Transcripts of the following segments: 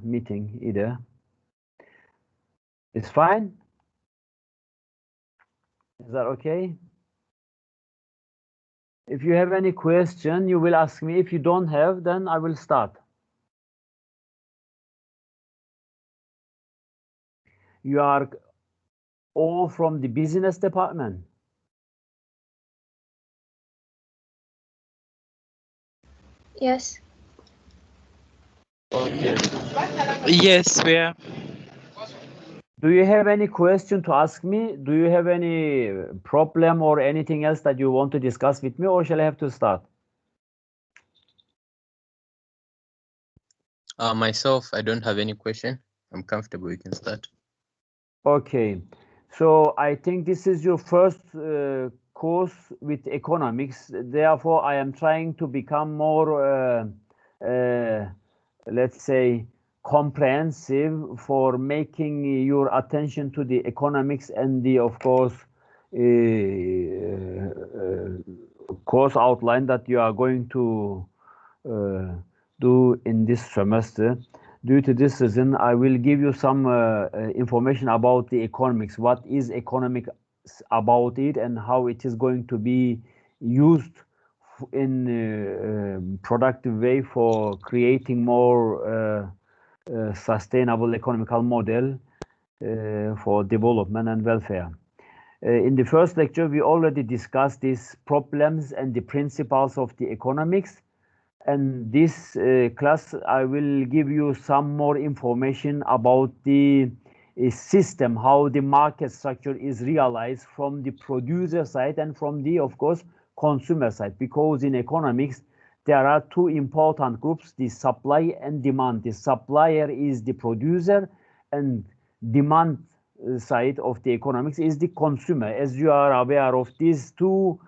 meeting either. It's fine? Is that okay? If you have any question, you will ask me. If you don't have, then I will start. You are all from the business department? Yes. Okay. Yes, we are. Do you have any question to ask me? Do you have any problem or anything else that you want to discuss with me, or shall I have to start? Myself, I don't have any question. I'm comfortable. We can start. Okay. So I think this is your first course with economics. Therefore, I am trying to become more, let's say, comprehensive for making your attention to the economics and the, of course, course outline that you are going to do in this semester. Due to this reason, I will give you some information about the economics. What is economics about it, and how it is going to be used in productive way for creating more sustainable economical model for development and welfare. In the first lecture, we already discussed these problems and the principles of the economics. And this class, I will give you some more information about the system, how the market structure is realized from the producer side and from the, of course, consumer side. Because in economics, there are two important groups, the supply and demand. The supplier is the producer, and demand side of the economics is the consumer. As you are aware of, these two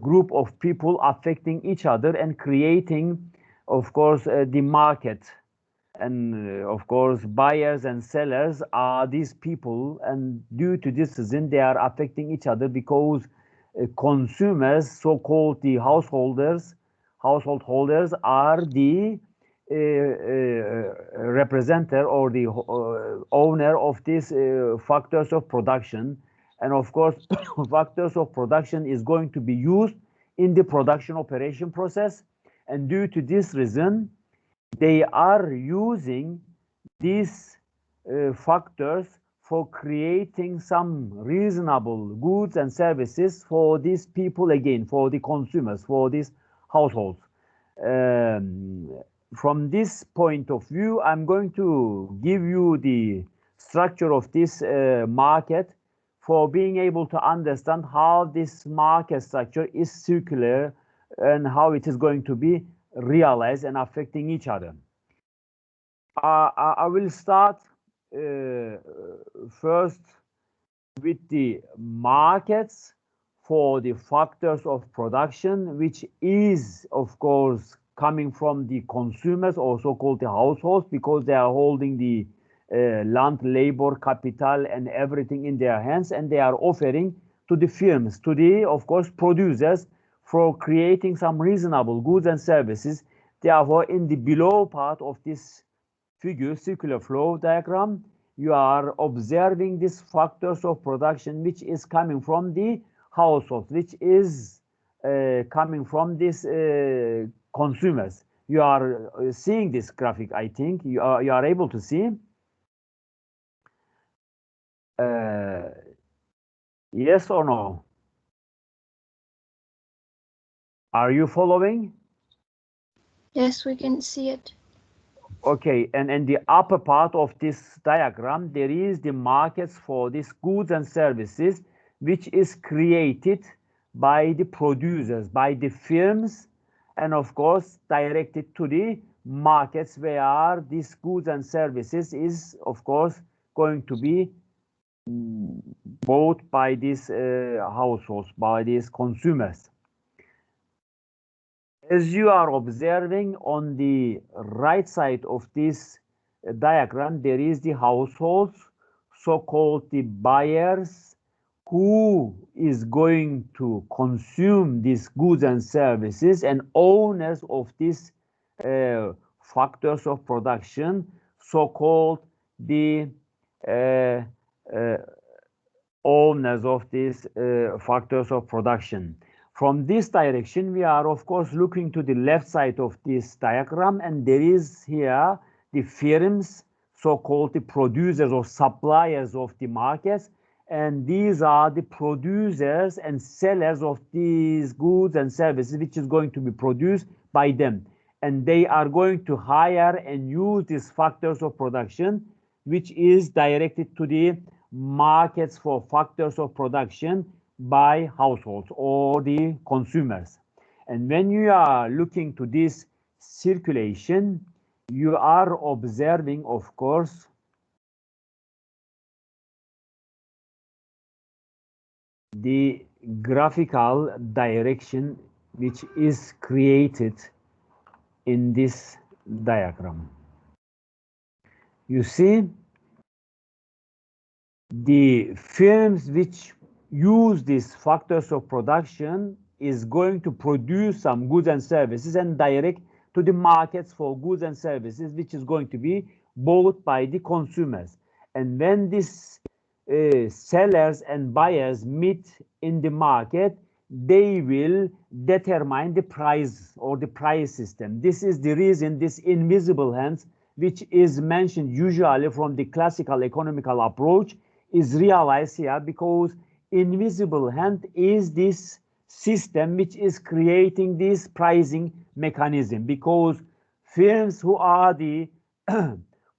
group of people affecting each other and creating, of course, the market. And of course, buyers and sellers are these people, and due to this reason, they are affecting each other, because consumers, so-called the household holders, are the representative or the owner of these factors of production. And of course, factors of production is going to be used in the production operation process. And due to this reason, they are using these factors for creating some reasonable goods and services for these people, again, for the consumers, for these households. From this point of view, I'm going to give you the structure of this market for being able to understand how this market structure is circular and how it is going to be realized and affecting each other. I will start first with the markets for the factors of production, which is, of course, coming from the consumers, also called the households, because they are holding the land, labor, capital, and everything in their hands, and they are offering to the firms, to the, of course, producers, for creating some reasonable goods and services. Therefore, in the below part of this figure, circular flow diagram, you are observing these factors of production, which is coming from the households, which is coming from these consumers. You are seeing this graphic, I think. You are able to see. Yes or no? Are you following? Yes, we can see it. Okay, and in the upper part of this diagram, there is the markets for these goods and services, which is created by the producers, by the firms, and of course directed to the markets where these goods and services is, of course, going to be bought by these households, by these consumers. As you are observing on the right side of this diagram, there is the households, so-called the buyers, who is going to consume these goods and services, and owners of these factors of production, so-called the owners of these factors of production. From this direction, we are of course looking to the left side of this diagram, and there is here the firms, so-called the producers or suppliers of the markets, and these are the producers and sellers of these goods and services which is going to be produced by them, and they are going to hire and use these factors of production which is directed to the markets for factors of production by households or the consumers. And when you are looking to this circulation, you are observing, of course, the graphical direction which is created in this diagram. You see, the firms which use these factors of production is going to produce some goods and services and direct to the markets for goods and services which is going to be bought by the consumers. And when these sellers and buyers meet in the market, they will determine the price or the price system. This is the reason this invisible hands, which is mentioned usually from the classical economical approach, is realized here, because invisible hand is this system which is creating this pricing mechanism, because firms who are the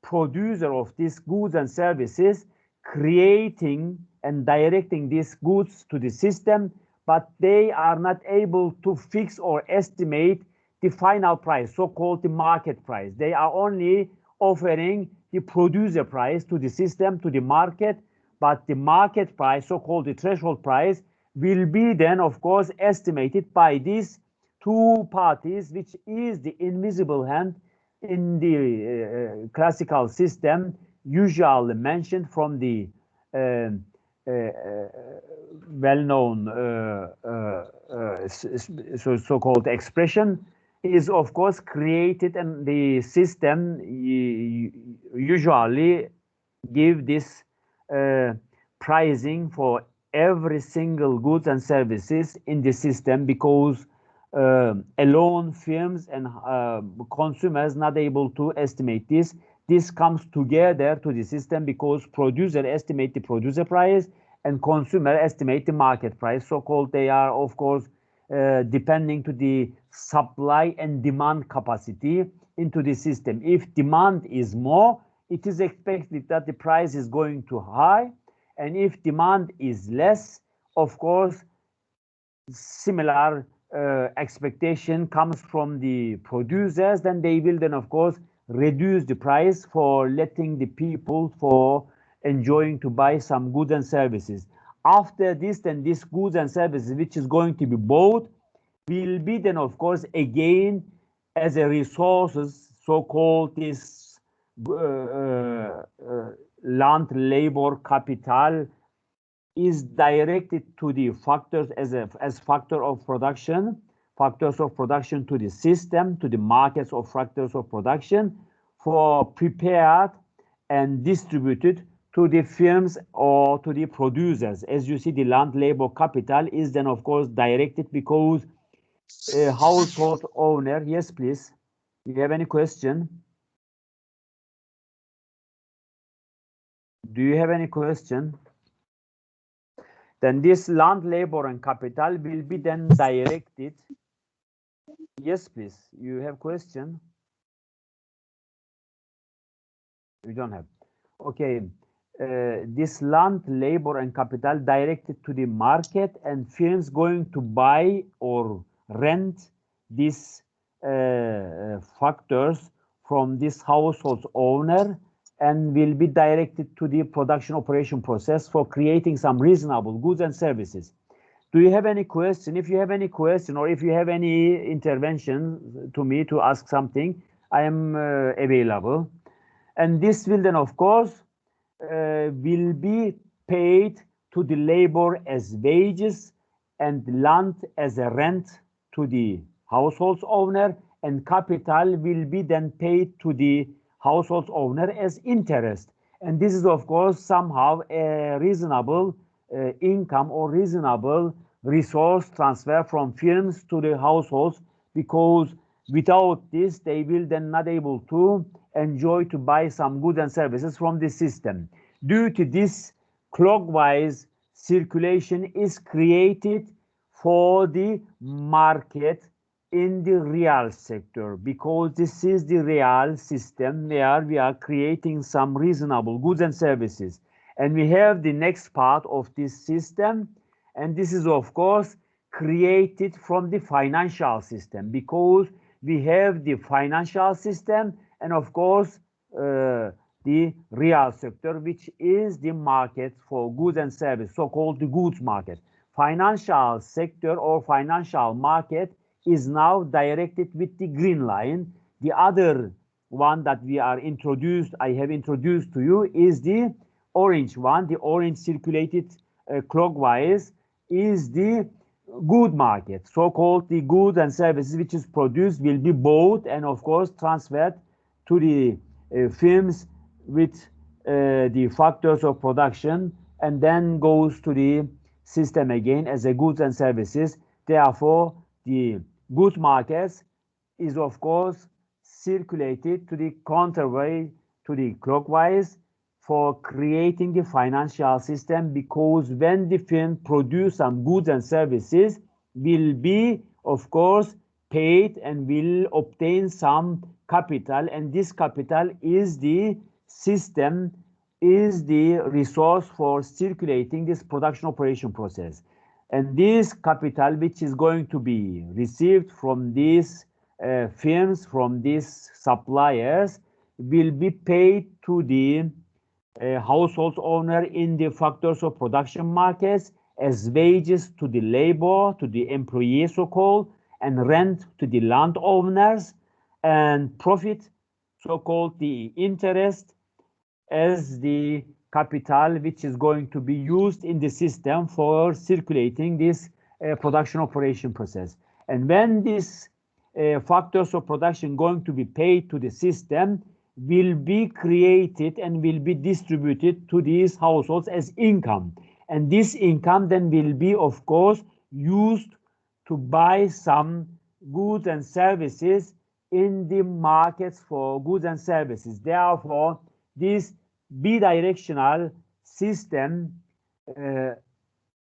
producer of these goods and services creating and directing these goods to the system, but they are not able to fix or estimate the final price, so-called the market price. They are only offering the producer price to the system, to the market, but the market price, so-called the threshold price, will be then, of course, estimated by these two parties, which is the invisible hand in the classical system, usually mentioned from the well-known so-called expression, is of course created, and the system usually give this pricing for every single goods and services in the system, because alone firms and consumers not able to estimate this. This comes together to the system because producer estimate the producer price and consumer estimate the market price. So-called, they are of course depending to the supply and demand capacity into the system. If demand is more, it is expected that the price is going to high, and if demand is less, of course, similar expectation comes from the producers, then they will then of course reduce the price for letting the people for enjoying to buy some goods and services. After this, then this goods and services which is going to be bought will be then of course again as a resources, so-called this land labor capital is directed to the factors as factor of production, factors of production to the system, to the markets of factors of production, for prepared and distributed to the firms or to the producers. As you see, the land labor capital is then of course directed because a household owner. Yes, please. Do you have any question? Do you have any question? Then this land, labor, and capital will be then directed. Yes, please. You have question? You don't have. Okay. This land, labor, and capital directed to the market, and firms going to buy or rent these factors from this household owner, and will be directed to the production operation process for creating some reasonable goods and services. Do you have any question? If you have any question, or if you have any intervention to me to ask something, I am available. And this will then, of course, will be paid to the labor as wages and land as a rent to the household owner, and capital will be then paid to the household owner as interest. And this is, of course, somehow a reasonable income or reasonable resource transfer from firms to the households, because without this, they will then not able to enjoy to buy some goods and services from the system. Due to this, clockwise circulation is created for the market in the real sector, because this is the real system where we are creating some reasonable goods and services. And we have the next part of this system, and this is, of course, created from the financial system, because we have the financial system and, of course, the real sector, which is the market for goods and services, so-called the goods market. Financial sector or financial market is now directed with the green line. The other one that I have introduced to you is the orange one. The orange circulated clockwise is the good market, so-called the goods and services which is produced will be bought and, of course, transferred to the firms with the factors of production, and then goes to the system again as a goods and services. Therefore, the goods markets is, of course, circulated to the counterway, to the clockwise, for creating a financial system, because when the firm produce some goods and services, will be, of course, paid and will obtain some capital, and this capital is the system, is the resource for circulating this production operation process. And this capital, which is going to be received from these firms, from these suppliers, will be paid to the household owner in the factors of production markets as wages to the labor, to the employees, so-called, and rent to the landowners, and profit, so-called the interest, as the capital which is going to be used in the system for circulating this production operation process. And when these factors of production going to be paid to the system, will be created and will be distributed to these households as income. And this income then will be, of course, used to buy some goods and services in the markets for goods and services. Therefore, this bidirectional system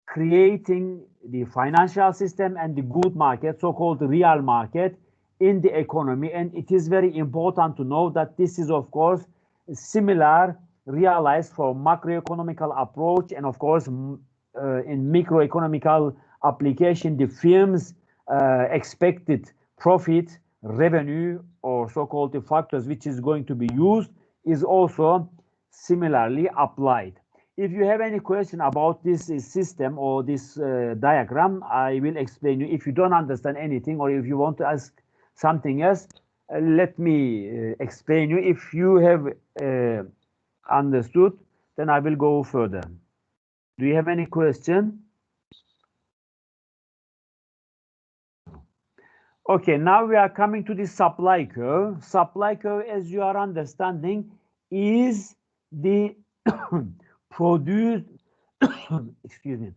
creating the financial system and the good market, so-called real market, in the economy. And it is very important to know that this is, of course, similar realized for macroeconomical approach, and, of course, in microeconomical application, the firms expected profit, revenue, or so-called the factors which is going to be used, is also similarly applied. If you have any question about this system or this diagram, I will explain you. If you don't understand anything, or if you want to ask something else, let me explain you. If you have understood, then I will go further. Do you have any question? Okay, now we are coming to the supply curve. Supply curve, as you are understanding, is the produced excuse me,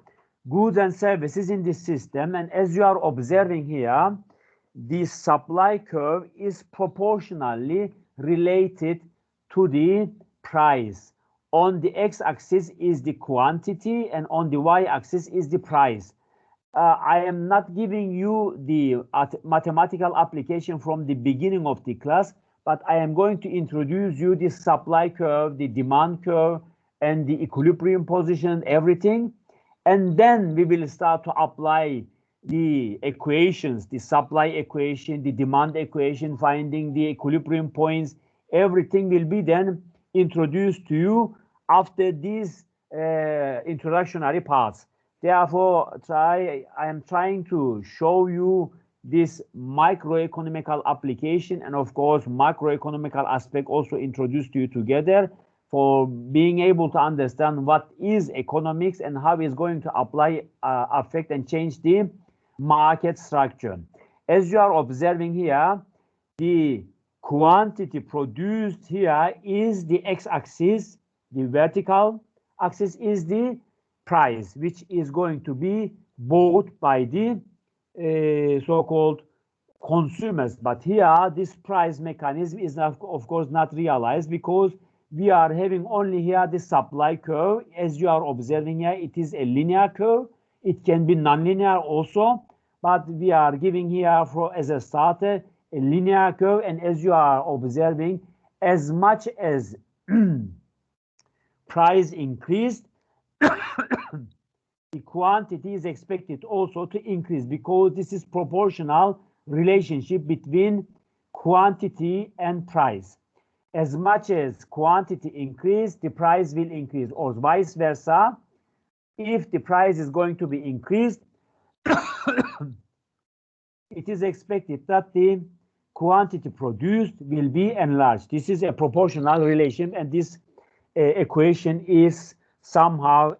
goods and services in this system. And as you are observing here, the supply curve is proportionally related to the price. On the x-axis is the quantity, and on the y-axis is the price. I am not giving you the mathematical application from the beginning of the class, but I am going to introduce you the supply curve, the demand curve, and the equilibrium position, everything. And then we will start to apply the equations, the supply equation, the demand equation, finding the equilibrium points. Everything will be then introduced to you after these introductory parts. Therefore, I am trying to show you this microeconomical application, and, of course, macroeconomical aspect also introduced to you together, for being able to understand what is economics and how it's going to apply, affect, and change the market structure. As you are observing here, the quantity produced here is the x-axis, the vertical axis is the price, which is going to be bought by the so-called consumers. But here, this price mechanism is not, of course, not realized because we are having only here the supply curve. As you are observing here, it is a linear curve. It can be non-linear also, but we are giving here for as a starter a linear curve. And as you are observing, as much as price increased, the quantity is expected also to increase because this is proportional relationship between quantity and price. As much as quantity increase, the price will increase, or vice versa. If the price is going to be increased, it is expected that the quantity produced will be enlarged. This is a proportional relation, and this equation is somehow,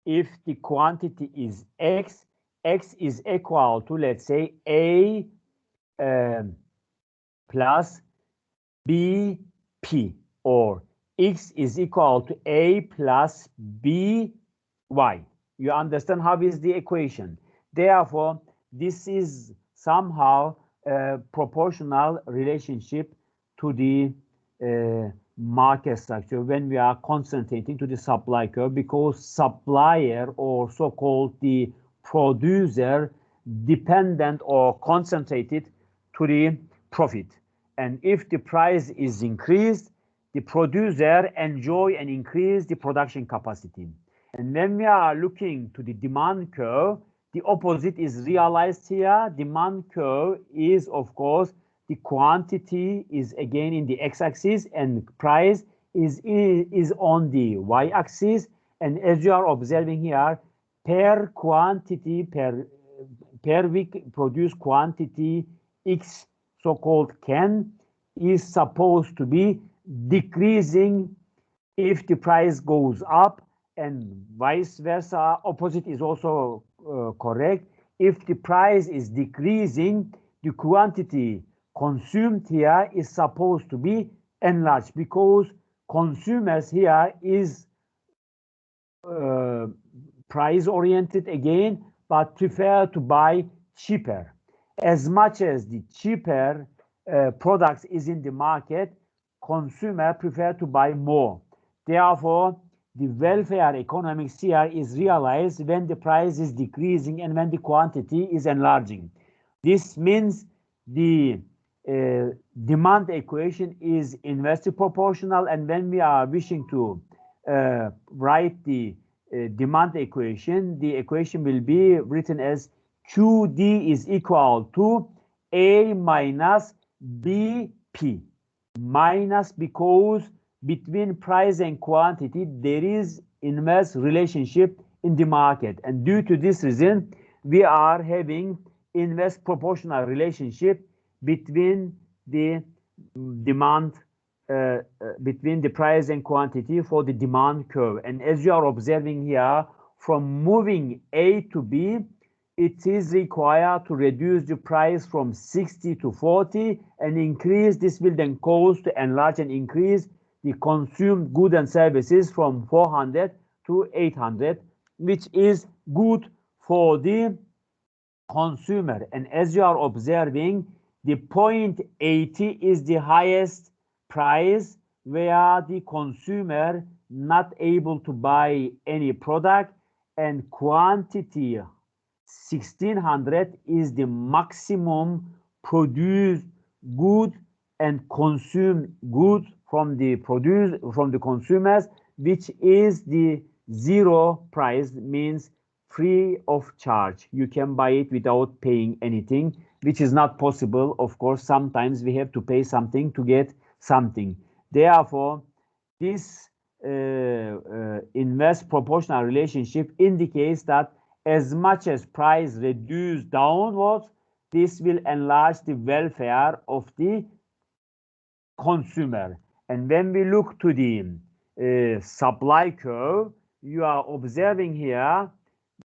if the quantity is x, x is equal to, let's say, a plus bp, or x is equal to a plus by. You understand how is the equation? Therefore, this is somehow a proportional relationship to the market structure when we are concentrating to the supply curve, because supplier, or so-called the producer, dependent or concentrated to the profit. And if the price is increased, the producer enjoy and increase the production capacity. And when we are looking to the demand curve, the opposite is realized here. Demand curve is, of course, the quantity is again in the x-axis and price is on the y-axis. And as you are observing here, per quantity, per week produced quantity x, so-called can, is supposed to be decreasing if the price goes up, and vice versa. Opposite is also correct. If the price is decreasing, the quantity consumed here is supposed to be enlarged, because consumers here is price oriented again, but prefer to buy cheaper. As much as the cheaper products is in the market, consumer prefer to buy more. Therefore, the welfare economics here is realized when the price is decreasing and when the quantity is enlarging. This means the demand equation is inversely proportional, and when we are wishing to write the demand equation, the equation will be written as QD is equal to A minus BP, minus, because between price and quantity there is inverse relationship in the market, and due to this reason we are having inverse proportional relationship between the demand between the price and quantity for the demand curve. And as you are observing here, from moving A to B, it is required to reduce the price from 60 to 40 and increase. This will then cause to enlarge and increase the consumed goods and services from 400 to 800, which is good for the consumer. And as you are observing, the point 80 is the highest price where the consumer not able to buy any product, and quantity 1600 is the maximum produced good and consumed good from the consumers, which is the zero price, means free of charge. You can buy it without paying anything, which is not possible. Of course, sometimes we have to pay something to get something. Therefore, this inverse proportional relationship indicates that as much as price reduced downwards, this will enlarge the welfare of the consumer. And when we look to the supply curve, you are observing here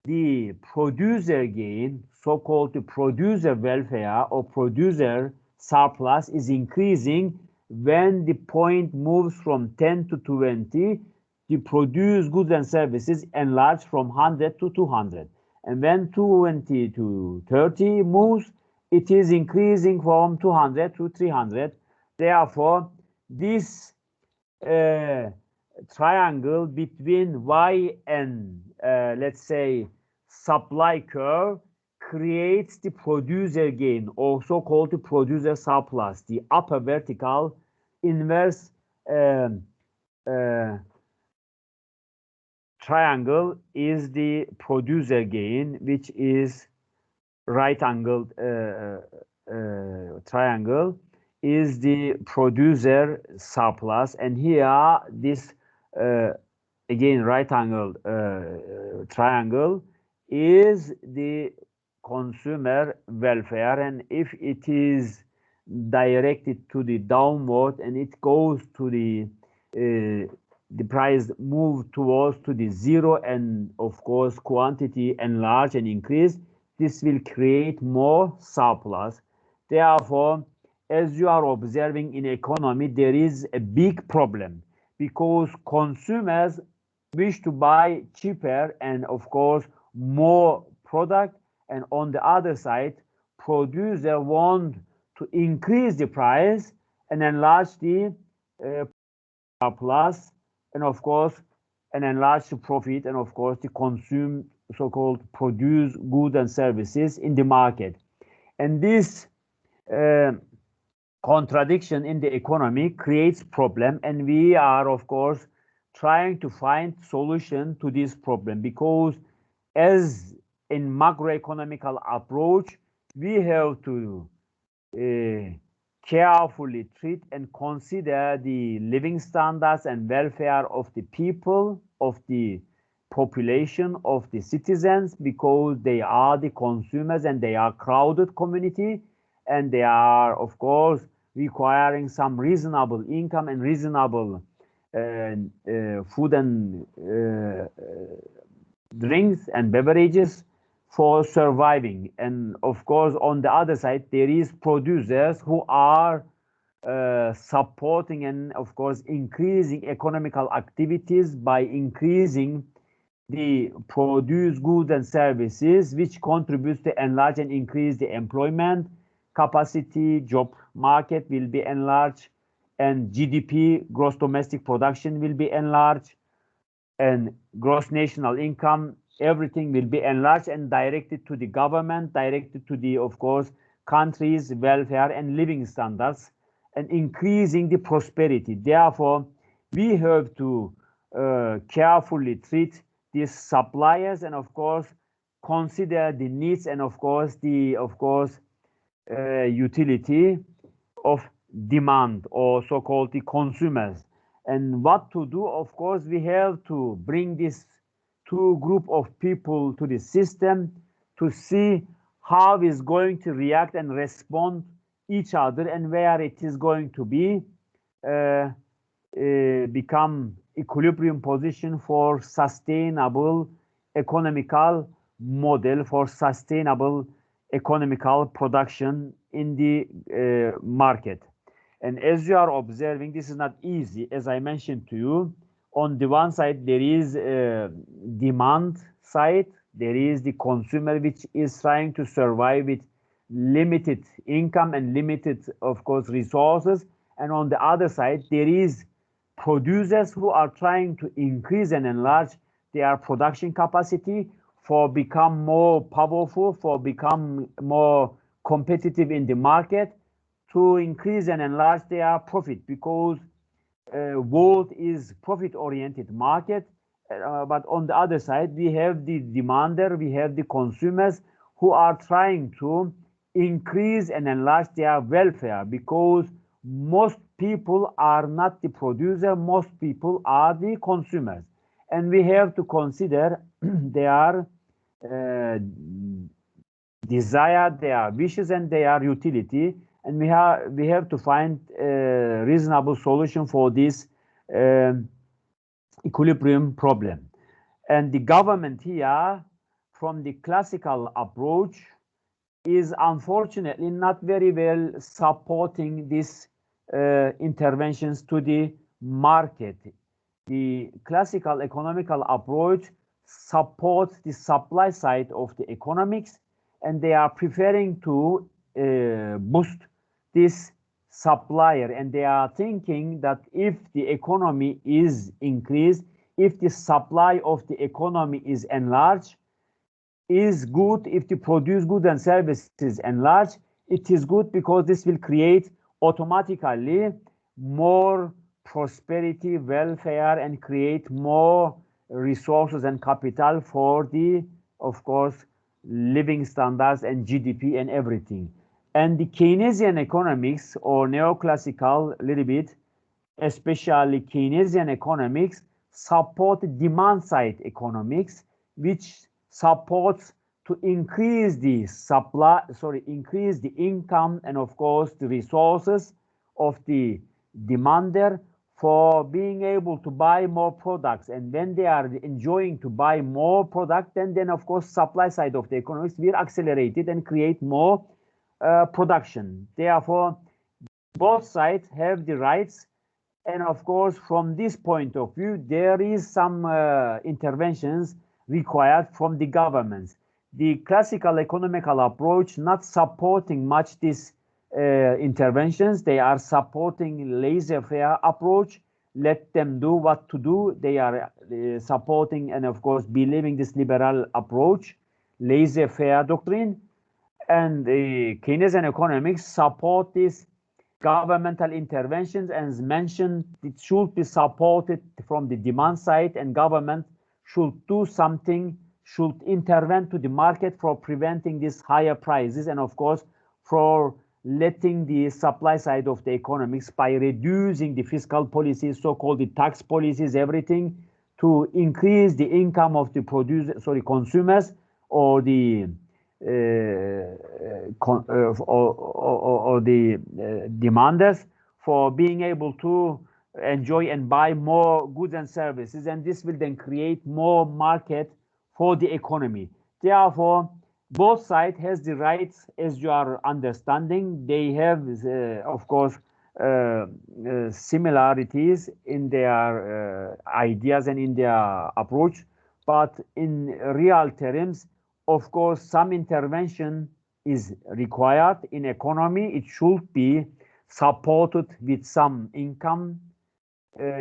the producer gain, so-called the producer welfare or producer surplus is increasing when the point moves from 10 to 20. The produced goods and services enlarge from 100 to 200. And when 20 to 30 moves, it is increasing from 200 to 300. Therefore, this triangle between Y and, let's say, supply curve creates the producer gain, also called the producer surplus. The upper vertical inverse triangle is the producer gain, which is right angled triangle is the producer surplus, and here this again right angled triangle is the consumer welfare, and if it is directed to the downward and it goes to the price move towards to the zero, and of course quantity enlarge and increase, this will create more surplus. Therefore, as you are observing in economy, there is a big problem because consumers wish to buy cheaper and of course more product, and on the other side producer want to increase the price and enlarge the surplus, and of course and enlarge the profit, and of course the consume so-called produce goods and services in the market. And this contradiction in the economy creates problem, and we are of course trying to find solution to this problem, because as in macroeconomical approach we have to carefully treat and consider the living standards and welfare of the people, of the population, of the citizens, because they are the consumers and they are crowded community, and they are of course requiring some reasonable income and reasonable food and drinks and beverages for surviving. And of course on the other side there is producers who are supporting and of course increasing economical activities by increasing the produce goods and services, which contributes to enlarge and increase the employment capacity, job market will be enlarged, and GDP, gross domestic production, will be enlarged, and gross national income, everything will be enlarged and directed to the government, directed to the, of course, country's welfare and living standards, and increasing the prosperity. Therefore, we have to carefully treat these suppliers and of course consider the needs and of course the utility of demand, or so-called the consumers. And what to do? Of course, we have to bring this two group of people to the system to see how is going to react and respond each other, and where it is going to be become equilibrium position for sustainable economical model, for sustainable economical production in the market. And as you are observing, this is not easy. As I mentioned to you, on the one side there is demand side, there is the consumer which is trying to survive with limited income and limited of course resources, and on the other side there is producers who are trying to increase and enlarge their production capacity for become more powerful, for become more competitive in the market, to increase and enlarge their profit, because world is profit-oriented market. But on the other side, we have the demander, we have the consumers who are trying to increase and enlarge their welfare, because most people are not the producer, most people are the consumers. And we have to consider their desire, their wishes, and their utility. And we have to find a reasonable solution for this equilibrium problem. And the government here, from the classical approach, is unfortunately not very well supporting these interventions to the market. The classical economical approach supports the supply side of the economics, and they are preferring to boost this supplier, and they are thinking that if the economy is increased, if the supply of the economy is enlarged, is good. If you produce goods and services enlarge, it is good because this will create automatically more prosperity, welfare, and create more resources and capital for the, of course, living standards and GDP and everything. And the Keynesian economics or neoclassical, a little bit, especially Keynesian economics, support demand side economics, which supports to increase the supply, increase the income and of course the resources of the demander for being able to buy more products. And when they are enjoying to buy more product, then of course supply side of the economics will accelerate it and create more production. Therefore, both sides have the rights, and of course, from this point of view, there is some interventions required from the governments. The classical economical approach not supporting much these interventions. They are supporting laissez-faire approach. Let them do what to do. They are supporting and of course believing this liberal approach, laissez-faire doctrine. And the Keynesian economics support this governmental interventions, and as mentioned, it should be supported from the demand side, and government should do something, should intervene to the market for preventing these higher prices, and of course for letting the supply side of the economics by reducing the fiscal policies, so-called the tax policies, everything to increase the income of the consumers or the demanders for being able to enjoy and buy more goods and services, and this will then create more market for the economy. Therefore, both sides has the rights, as you are understanding. They have, of course, similarities in their ideas and in their approach, but in real terms, of course, some intervention is required in economy. It should be supported with some income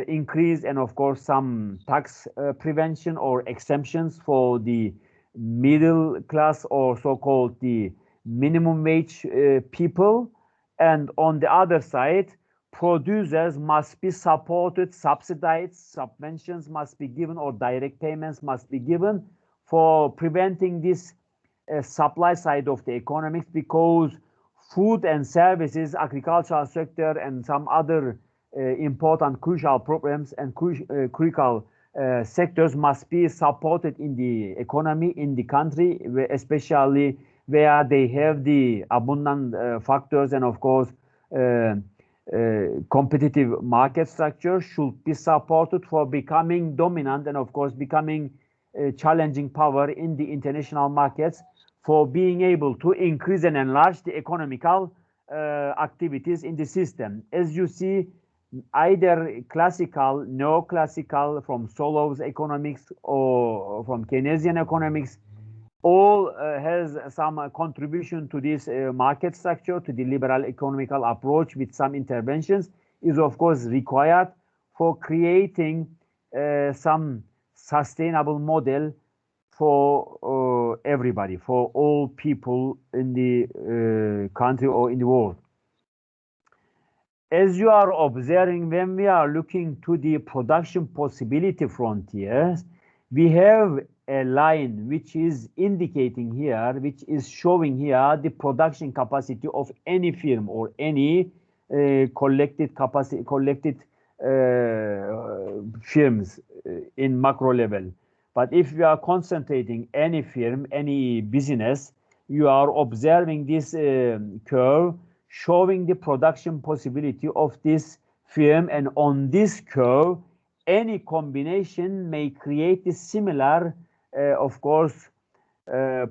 increase and of course some tax prevention or exemptions for the middle class or so-called the minimum wage people. And on the other side, producers must be supported, subsidized, subventions must be given or direct payments must be given for preventing this supply side of the economics, because food and services, agricultural sector, and some other important crucial problems and critical sectors must be supported in the economy, in the country, especially where they have the abundant factors, and of course competitive market structure should be supported for becoming dominant and of course becoming challenging power in the international markets, for being able to increase and enlarge the economical activities in the system. As you see, either classical, neoclassical, from Solow's economics or from Keynesian economics, all has some contribution to this market structure, to the liberal economical approach, with some interventions is of course required for creating some sustainable model for everybody, for all people in the country or in the world. As you are observing, when we are looking to the production possibility frontiers, we have a line which is indicating here, which is showing here the production capacity of any firm or any collected firms in macro level. But if you are concentrating any firm, any business, you are observing this curve showing the production possibility of this firm, and on this curve, any combination may create a similar, of course,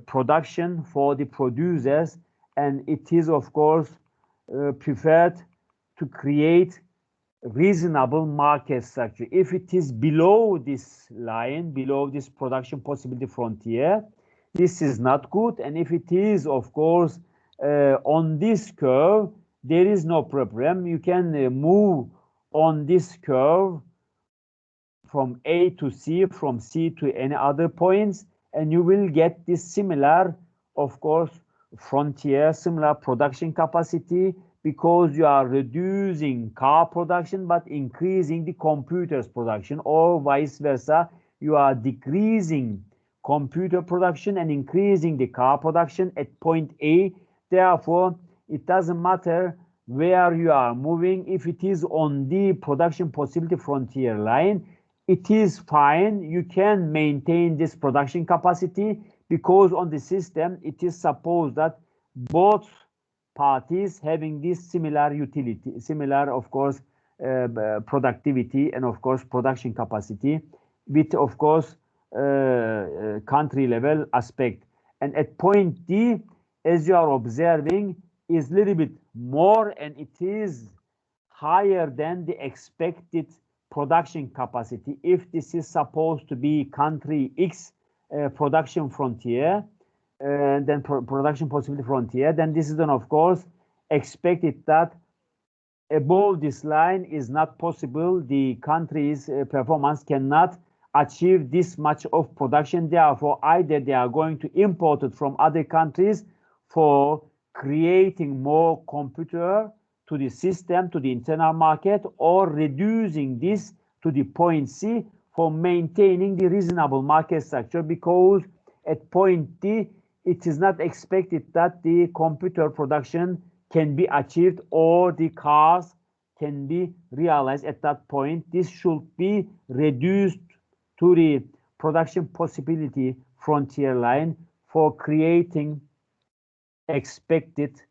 production for the producers, and it is of course preferred to create reasonable market structure. If it is below this line, below this production possibility frontier, this is not good. And if it is, of course, on this curve, there is no problem. You can move on this curve from A to C, from C to any other points, and you will get this similar, of course, frontier, similar production capacity, because you are reducing car production but increasing the computers production, or vice versa. You are decreasing computer production and increasing the car production at point A. Therefore, it doesn't matter where you are moving. If it is on the production possibility frontier line, it is fine. You can maintain this production capacity, because on the system it is supposed that both parties having this similar utility, similar, of course, productivity and of course production capacity, with of course country level aspect. And at point D, as you are observing, is a little bit more, and it is higher than the expected production capacity. If this is supposed to be country X production frontier, then production possibility frontier, then this is then of course expected that above this line is not possible. The country's performance cannot achieve this much of production. Therefore, either they are going to import it from other countries for creating more computer to the system, to the internal market, or reducing this to the point C for maintaining the reasonable market structure, because at point D, it is not expected that the computer production can be achieved or the cars can be realized at that point. This should be reduced to the production possibility frontier line for creating expected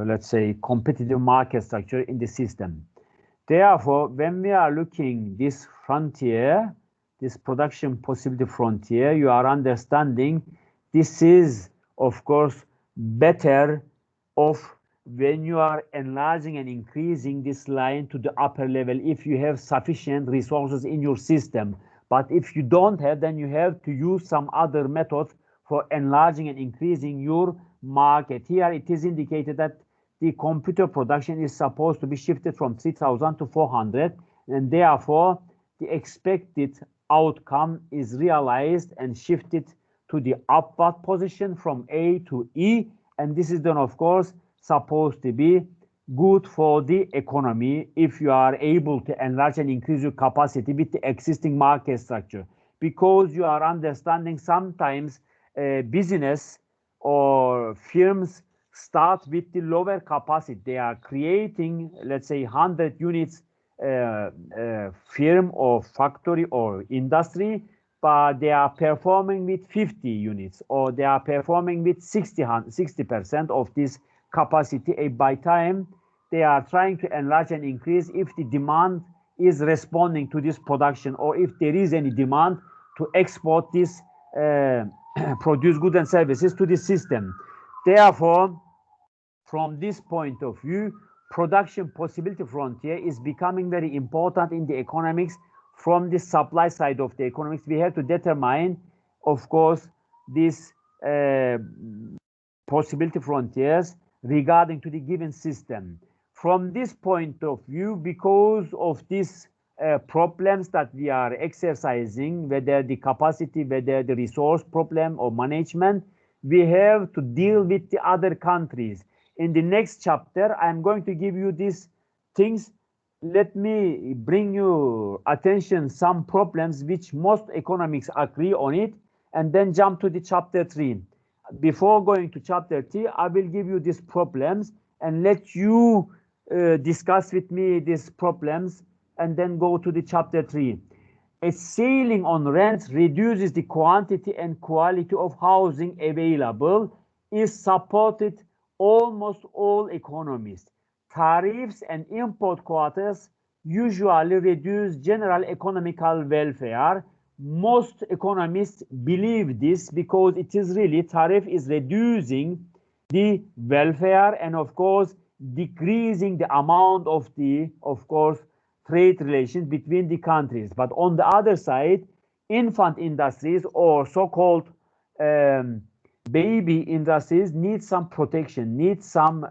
let's say competitive market structure in the system. Therefore, when we are looking this frontier, this production possibility frontier, you are understanding this is of course better off when you are enlarging and increasing this line to the upper level, if you have sufficient resources in your system. But if you don't have, then you have to use some other methods for enlarging and increasing your market. Here it is indicated that the computer production is supposed to be shifted from 3,000 to 400, and therefore the expected outcome is realized and shifted to the upward position from A to E, and this is then of course supposed to be good for the economy if you are able to enlarge and increase your capacity with the existing market structure, because you are understanding sometimes business or firms start with the lower capacity. They are creating, let's say, 100 units firm or factory or industry, but they are performing with 50 units, or they are performing with 60% of this capacity. By time they are trying to enlarge and increase, if the demand is responding to this production, or if there is any demand to export this produce goods and services to the system. Therefore, from this point of view, production possibility frontier is becoming very important in the economics. From the supply side of the economics, we have to determine, of course, these possibility frontiers regarding to the given system. From this point of view, because of these problems that we are exercising, whether the capacity, whether the resource problem or management, we have to deal with the other countries. In the next chapter, I'm going to give you these things. Let me bring you attention some problems which most economics agree on it, and then jump to the chapter 3. Before going to chapter 3, I will give you these problems and let you discuss with me these problems, and then go to the chapter 3. A ceiling on rents reduces the quantity and quality of housing available is supported almost all economists. Tariffs and import quotas usually reduce general economical welfare, most economists believe this because it is really tariff is reducing the welfare and of course decreasing the amount of the trade relations between the countries. But on the other side, infant industries or so-called um, baby industries need some protection, need some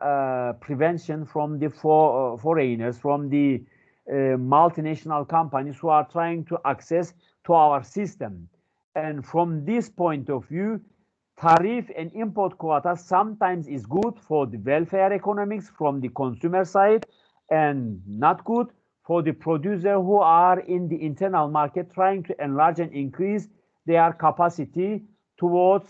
prevention from the foreigners, from the multinational companies who are trying to access to our system. And from this point of view, tariff and import quota sometimes is good for the welfare economics from the consumer side and not good for the producer who are in the internal market trying to enlarge and increase their capacity towards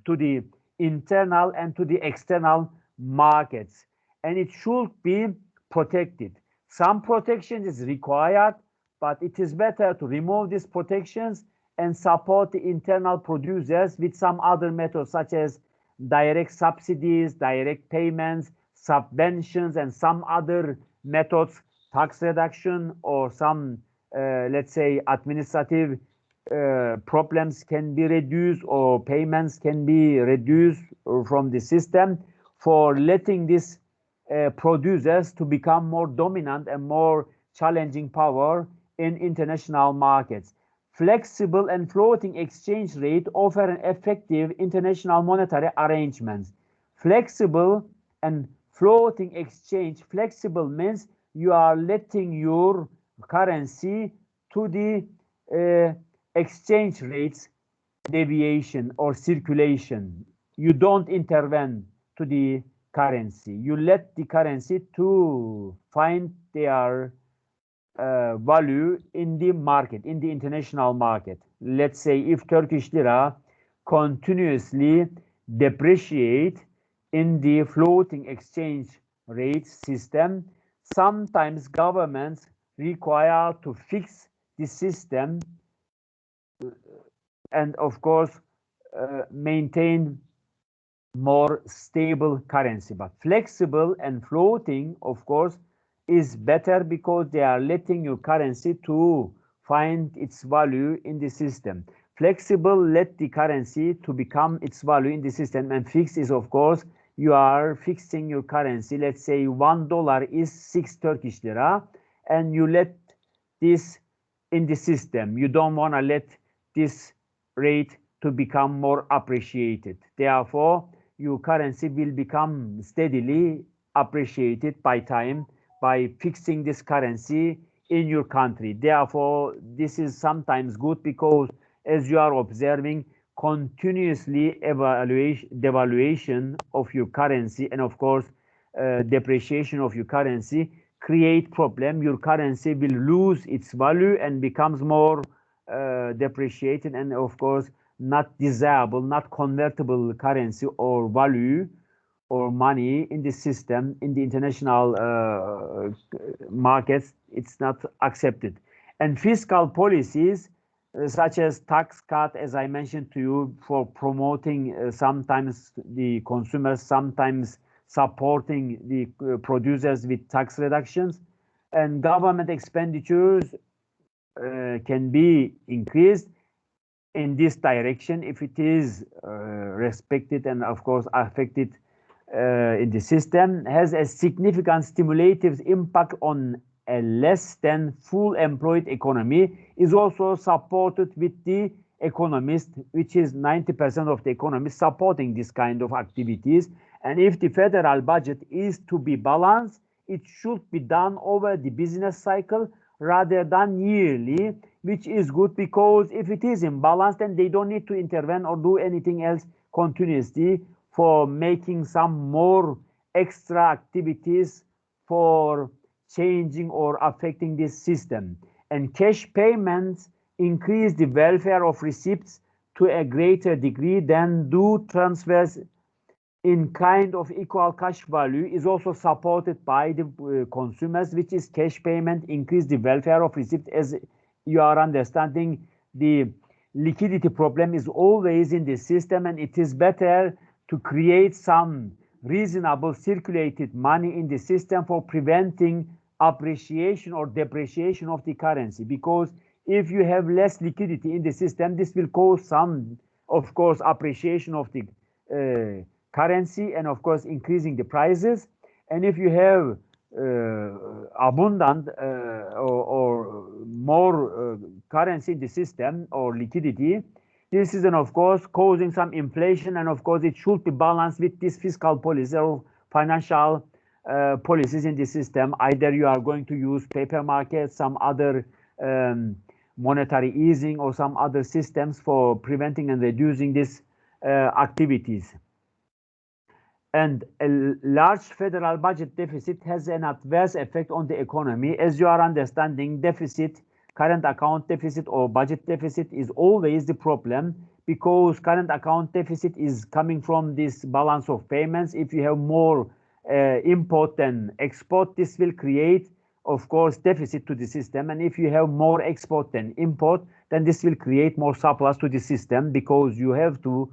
to the internal and to the external markets, and it should be protected. Some protection is required, but it is better to remove these protections and support the internal producers with some other methods such as direct subsidies, direct payments, subventions, and some other methods, tax reduction or some, let's say, administrative problems can be reduced or payments can be reduced from the system for letting these producers to become more dominant and more challenging power in international markets. Flexible and floating exchange rate offer an effective international monetary arrangements. Flexible and floating exchange, flexible means you are letting your currency to the exchange rates deviation or circulation. You don't intervene to the currency. You let the currency to find their value in the market, in the international market. Let's say if Turkish lira continuously depreciate in the floating exchange rate system, sometimes governments require to fix the system and of course maintain more stable currency. But flexible and floating, of course, is better because they are letting your currency to find its value in the system. Flexible let the currency to become its value in the system, and fixed is of course you are fixing your currency. Let's say $1 is 6 Turkish lira and you let this in the system. You don't want to let this rate to become more appreciated. Therefore, your currency will become steadily appreciated by time by fixing this currency in your country. Therefore, this is sometimes good because as you are observing continuously devaluation of your currency and of course depreciation of your currency create problem. Your currency will lose its value and becomes more depreciated and of course not desirable, not convertible currency or value or money in the system, in the international markets. It's not accepted. And fiscal policies such as tax cut, as I mentioned to you, for promoting sometimes the consumers, sometimes supporting the producers with tax reductions, and government expenditures can be increased in this direction if it is respected and of course affected in the system, has a significant stimulative impact on a less than full employed economy, is also supported with the economist, which is 90% of the economists supporting this kind of activities. And if the federal budget is to be balanced, it should be done over the business cycle rather than yearly, which is good because if it is imbalanced, then they don't need to intervene or do anything else continuously for making some more extra activities for changing or affecting this system. And cash payments increase the welfare of receipts to a greater degree than do transfers in kind of equal cash value, is also supported by the consumers, which is cash payment increase the welfare of receipts. As you are understanding, the liquidity problem is always in the system, and it is better to create some reasonable circulated money in the system for preventing appreciation or depreciation of the currency. Because If you have less liquidity in the system, this will cause some, of course, appreciation of the currency and, of course, increasing the prices. And if you have abundant or more currency in the system or liquidity, this is, of course, causing some inflation, and of course, it should be balanced with this fiscal policy or financial policies in the system. Either you are going to use paper markets, some other monetary easing, or some other systems for preventing and reducing these activities. And a large federal budget deficit has an adverse effect on the economy. As you are understanding, deficit, current account deficit or budget deficit is always the problem, because current account deficit is coming from this balance of payments. If you have more import than export, this will create, of course, deficit to the system. And if you have more export than import, then this will create more surplus to the system, because you have to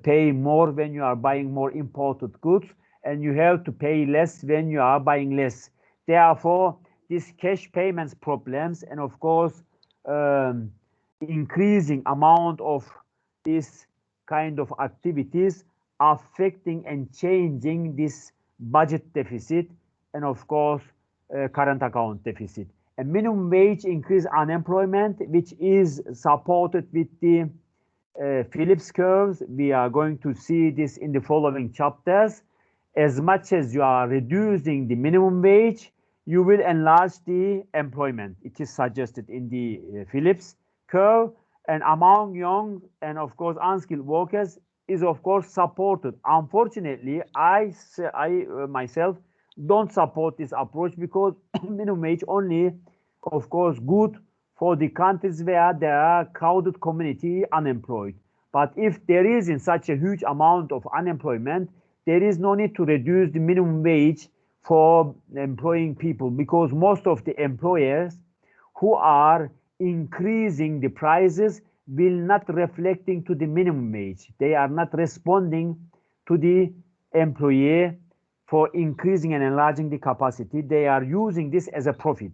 pay more when you are buying more imported goods, and you have to pay less when you are buying less. Therefore, these cash payments problems, and of course, increasing amount of this kind of activities affecting and changing this budget deficit, and of course, current account deficit. A minimum wage increase unemployment, which is supported with the Phillips curves. We are going to see this in the following chapters. As much as you are reducing the minimum wage, you will enlarge the employment. It is suggested in the Phillips curve. And among young and, of course, unskilled workers is, of course, supported. Unfortunately, I myself don't support this approach, because minimum wage only, of course, good for the countries where there are crowded community unemployed. But if there is in such a huge amount of unemployment, there is no need to reduce the minimum wage for employing people, because most of the employers who are increasing the prices will not reflecting to the minimum wage. They are not responding to the employer for increasing and enlarging the capacity. They are using this as a profit.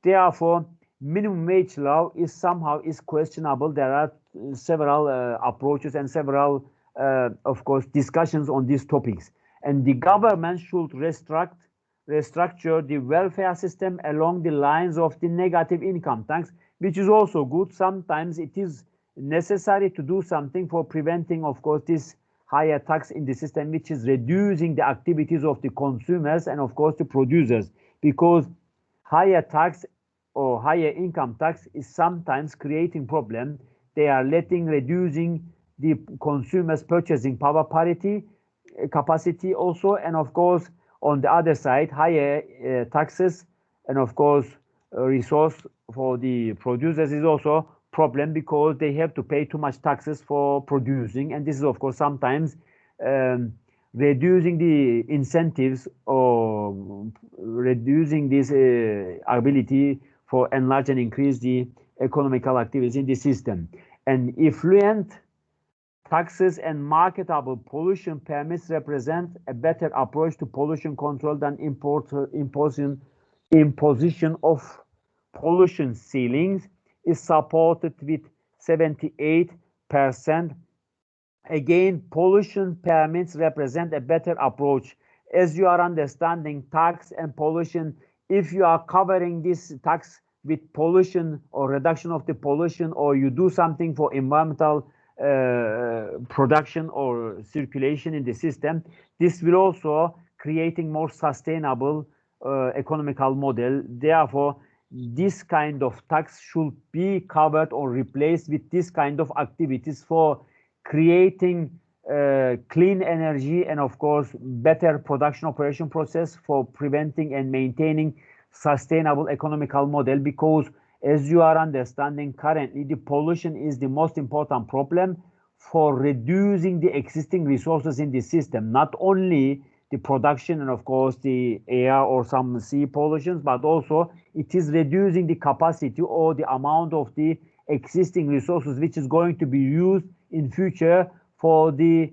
Therefore, minimum wage law is somehow questionable. There are several approaches and several, of course, discussions on these topics. And the government should restructure the welfare system along the lines of the negative income tax, which is also good. Sometimes it is necessary to do something for preventing, of course, this higher tax in the system, which is reducing the activities of the consumers and, of course, the producers, because higher tax or higher income tax is sometimes creating problem. They are reducing the consumers' purchasing power parity capacity also, and of course, on the other side, higher taxes and, of course, resource for the producers is also problem, because they have to pay too much taxes for producing, and this is, of course, sometimes reducing the incentives or reducing this ability for enlarge and increase the economical activities in the system. And effluent taxes and marketable pollution permits represent a better approach to pollution control than imposition of pollution ceilings, is supported with 78%. Again, pollution permits represent a better approach. As you are understanding, tax and pollution, if you are covering this tax with pollution or reduction of the pollution, or you do something for environmental production or circulation in the system, this will also creating more sustainable economical model. Therefore, this kind of tax should be covered or replaced with this kind of activities for creating clean energy and, of course, better production operation process for preventing and maintaining sustainable economical model. Because as you are understanding, currently the pollution is the most important problem for reducing the existing resources in the system, not only the production and, of course, the air or some sea pollutions, but also it is reducing the capacity or the amount of the existing resources which is going to be used in future for the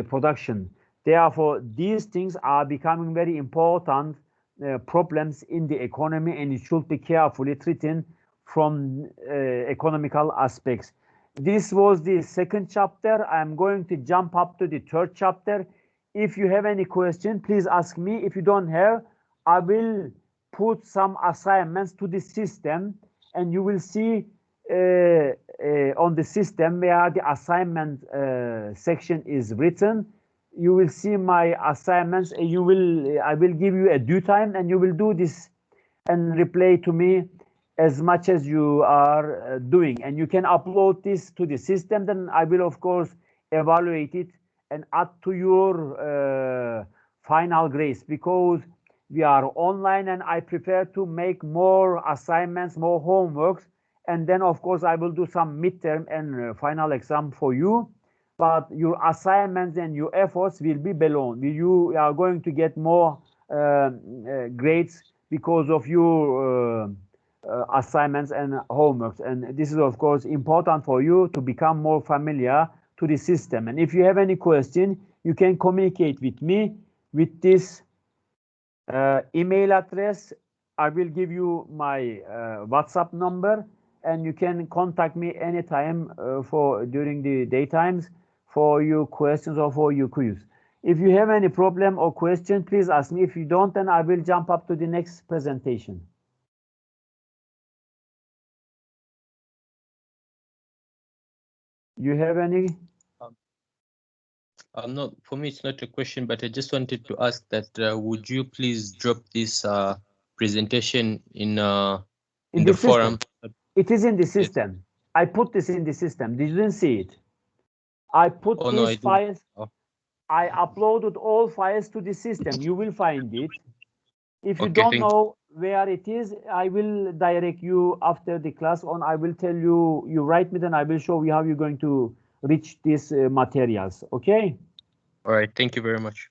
production. Therefore, these things are becoming very important problems in the economy, and it should be carefully treated from economical aspects. This was the second chapter. I'm going to jump up to the third chapter. If you have any question, please ask me. If you don't have, I will put some assignments to the system, and you will see on the system where the assignment section is written. You will see my assignments, and I will give you a due time, and you will do this and reply to me as much as you are doing, and you can upload this to the system. Then I will of course evaluate it and add to your final grades, because we are online and I prefer to make more assignments, more homeworks, and then of course I will do some midterm and final exam for you. But your assignments and your efforts will be below. You are going to get more grades because of your assignments and homeworks. And this is of course important for you to become more familiar to the system. And if you have any question, you can communicate with me with this email address. I will give you my WhatsApp number, and you can contact me anytime during the daytimes for your questions or for your quiz. If you have any problem or question, please ask me. If you don't, then I will jump up to the next presentation. You have any? No, for me, it's not a question, but I just wanted to ask that would you please drop this presentation in the forum? It is in the system. Yes. I put this in the system. Did you didn't see it? I put these files. Oh. I uploaded all files to the system. You will find it. If you don't know where it is, I will direct you after the class on. I will tell you, you write me, then I will show you how you're going to reach these materials. Okay? All right. Thank you very much.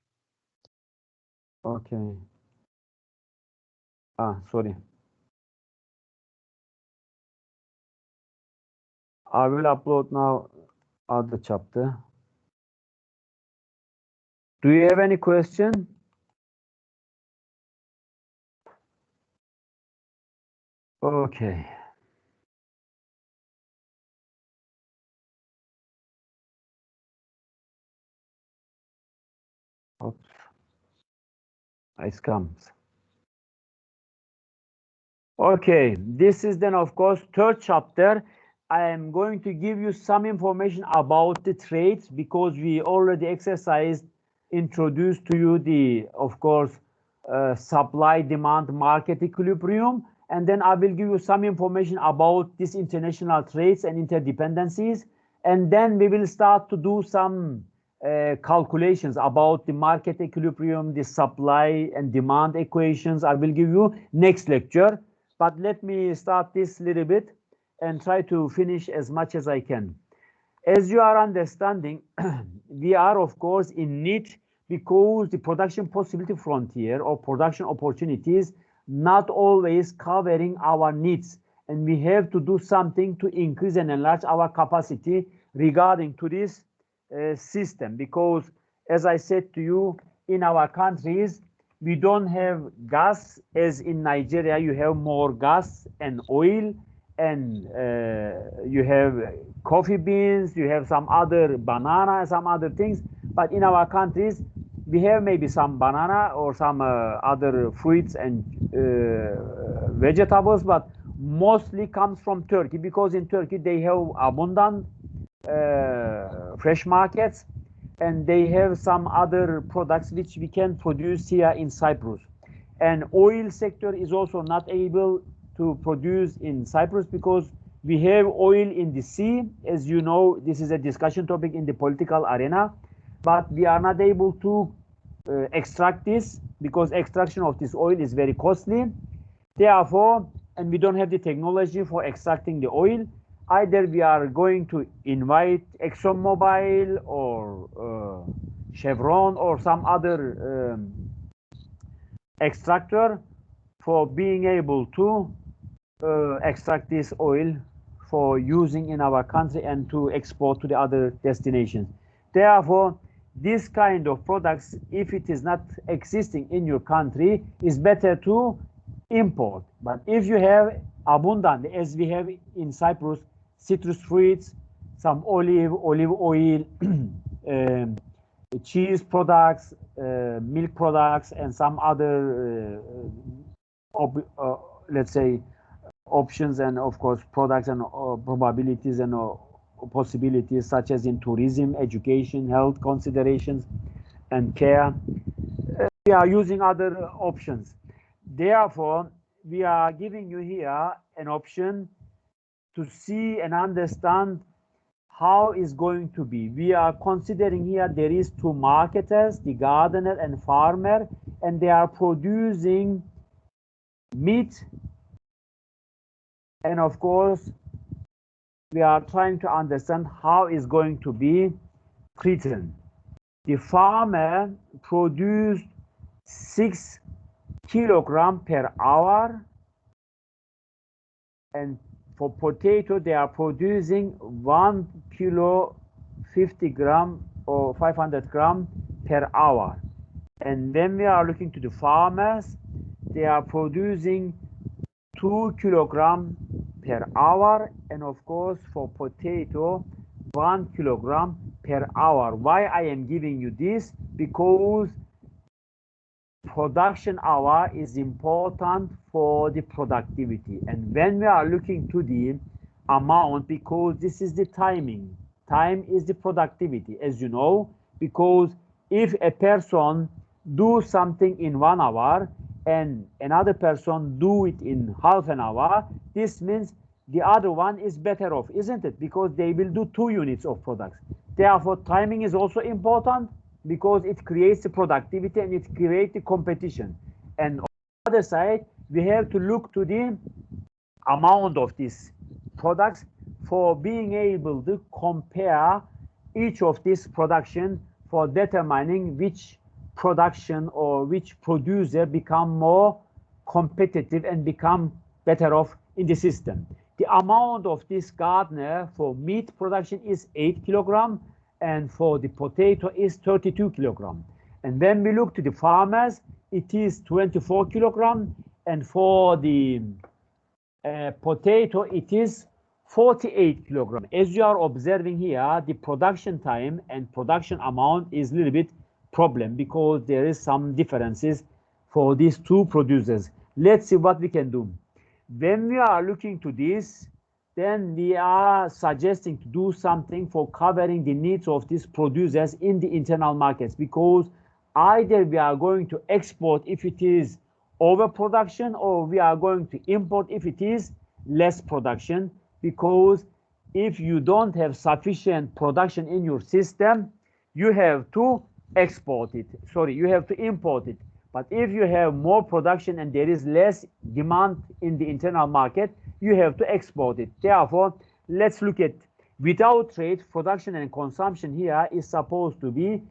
Okay. Sorry. I will upload now other chapter. Do you have any question? Okay. Oops. It comes. Okay, this is then of course third chapter. I am going to give you some information about the trades, because we already introduced to you the, of course, supply demand market equilibrium, and then I will give you some information about these international trades and interdependencies, and then we will start to do some calculations about the market equilibrium, the supply and demand equations. I will give you next lecture, but let me start this little bit and try to finish as much as I can. As you are understanding, we are of course in need, because the production possibility frontier or production opportunities not always covering our needs, and we have to do something to increase and enlarge our capacity regarding to this system, because as I said to you, in our countries we don't have gas. As in Nigeria, you have more gas and oil, and you have coffee beans, you have some other banana, some other things. But in our countries, we have maybe some banana or some other fruits and vegetables, but mostly comes from Turkey, because in Turkey they have abundant fresh markets, and they have some other products which we can produce here in Cyprus. And oil sector is also not able to produce in Cyprus, because we have oil in the sea. As you know, this is a discussion topic in the political arena, but we are not able to extract this, because extraction of this oil is very costly. Therefore, and we don't have the technology for extracting the oil. Either we are going to invite ExxonMobil or Chevron or some other extractor for being able to extract this oil for using in our country and to export to the other destinations. Therefore, this kind of products, if it is not existing in your country, is better to import. But if you have abundantly, as we have in Cyprus, citrus fruits, some olive oil, cheese products, milk products, and some other, let's say, options, and of course products and probabilities and possibilities, such as in tourism, education, health considerations, and care. We are using other options. Therefore, we are giving you here an option to see and understand how is going to be. We are considering here there is two marketers, the gardener and farmer, and they are producing meat. And of course, we are trying to understand how is going to be treated. The farmer produced 6 kilograms per hour, and for potato they are producing 1 kilo 50 gram or 500 gram per hour. And when we are looking to the farmers, they are producing 2 kilogram per hour, and of course for potato 1 kilogram per hour. Why I am giving you this? Because production hour is important for the productivity, and when we are looking to the amount, because this is the time is the productivity, as you know, because if a person do something in 1 hour and another person do it in half an hour, this means the other one is better off, isn't it? Because they will do 2 units of products. Therefore, timing is also important, because it creates the productivity and it creates the competition. And on the other side, we have to look to the amount of these products for being able to compare each of these production for determining which production or which producer become more competitive and become better off in the system. The amount of this gardener for meat production is 8 kilogram, and for the potato is 32 kilogram. And when we look to the farmers, it is 24 kilogram, and for the potato it is 48 kilogram. As you are observing here, the production time and production amount is a little bit problem, because there is some differences for these two producers. Let's see what we can do. When we are looking to this, then we are suggesting to do something for covering the needs of these producers in the internal markets, because either we are going to export if it is overproduction, or we are going to import if it is less production. Because if you don't have sufficient production in your system, you have to export it. Sorry, you have to import it. But if you have more production and there is less demand in the internal market, you have to export it. Therefore, let's look at without trade, production and consumption here is supposed to be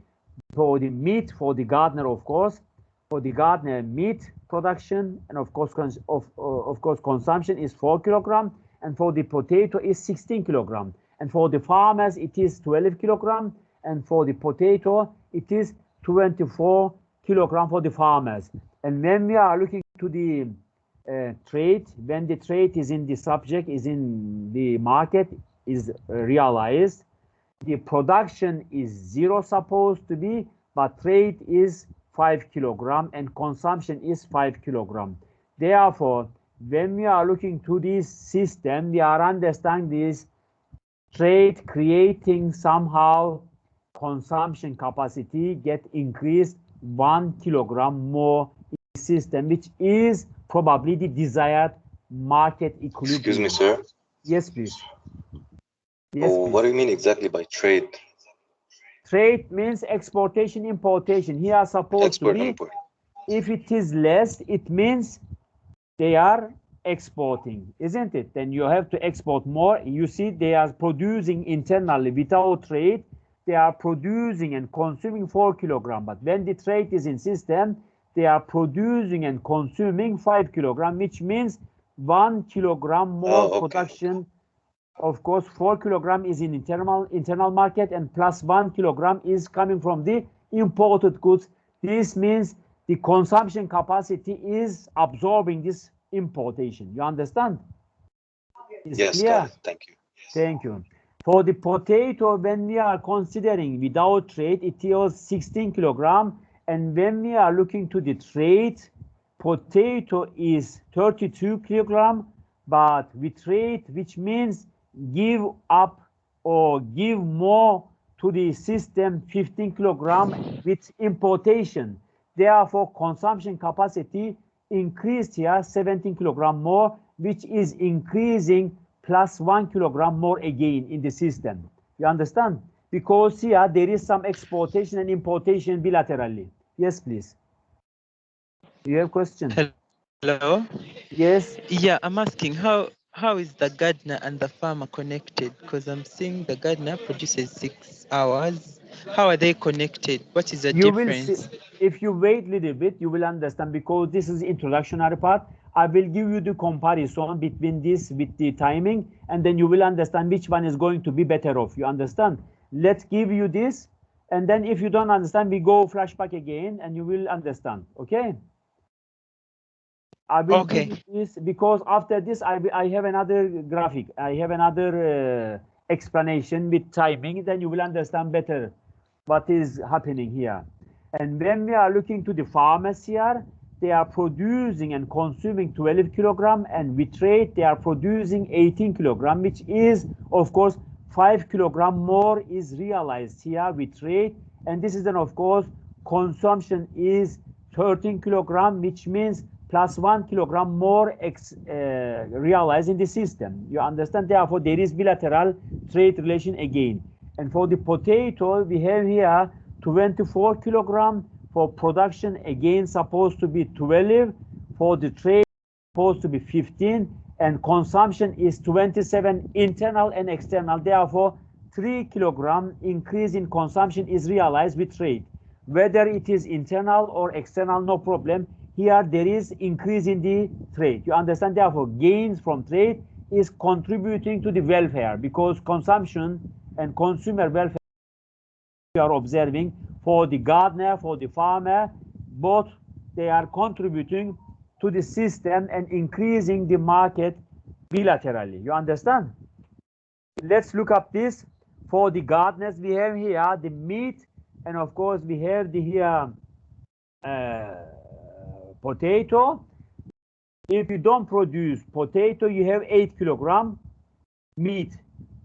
for the meat, for the gardener, of course, for the gardener meat production, and of course consumption is 4 kilogram, and for the potato is 16 kilogram, and for the farmers it is 12 kilogram, and for the potato it is 24 kilogram for the farmers. And when we are looking to the trade, when the trade is in the subject, is in the market, is realized, the production is 0 supposed to be, but trade is 5 kilogram and consumption is 5 kilogram. Therefore, when we are looking to this system, we are understanding this trade creating somehow consumption capacity get increased 1 kilogram more in the system, which is probably the desired market equilibrium. Excuse me, sir. Yes, please. Yes, please. What do you mean exactly by trade? Trade means exportation, importation. Here are supposed Export, to be. import. If it is less, it means they are exporting, isn't it? Then you have to export more. You see, they are producing internally without trade. They are producing and consuming 4 kilogram. But when the trade is in system, they are producing and consuming 5 kilogram, which means 1 kilogram more production. Of course, 4 kilogram is in internal market, and plus 1 kilogram is coming from the imported goods. This means the consumption capacity is absorbing this importation. You understand? Is Yes, clear? got it. Thank you. Thank you. For the potato, when we are considering without trade, it was 16 kilogram. And when we are looking to the trade, potato is 32 kilogram. But with trade, which means give up or give more to the system 15 kilogram with importation. Therefore, consumption capacity increased here 17 kilogram more, which is increasing plus 1 kilogram more again in the system. You understand? Because here there is some exportation and importation bilaterally. Yes, please. You have question? Hello. Yes. Yeah, I'm asking how is the gardener and the farmer connected? Because I'm seeing the gardener produces 6 hours. How are they connected? What is the You will see, difference? if you wait a little bit, you will understand, because this is introductory part. I will give you the comparison between this with the timing, and then you will understand which one is going to be better off. You understand? Let's give you this, and then if you don't understand, we go flashback again, and you will understand. Okay? I will give you this, because after this, I have another graphic. I have another explanation with timing. Then you will understand better what is happening here. And when we are looking to the farmers here, they are producing and consuming 12 kilogram, and with trade, they are producing 18 kilogram, which is, of course, 5 kilogram more is realized here with trade. And this is then, of course, consumption is 13 kilogram, which means plus 1 kilogram more realized in the system. You understand? Therefore, there is bilateral trade relation again. And for the potato, we have here 24 kilogram for production, again supposed to be 12. For the trade, supposed to be 15. And consumption is 27 internal and external. Therefore, 3 kilogram increase in consumption is realized with trade. Whether it is internal or external, no problem. Here there is increase in the trade. You understand? Therefore, gains from trade is contributing to the welfare, because consumption and consumer welfare we are observing for the gardener, for the farmer, both they are contributing to the system and increasing the market bilaterally. You understand? Let's look up this. For the gardeners, we have here the meat, and of course we have the here potato. If you don't produce potato, you have 8 kilogram meat.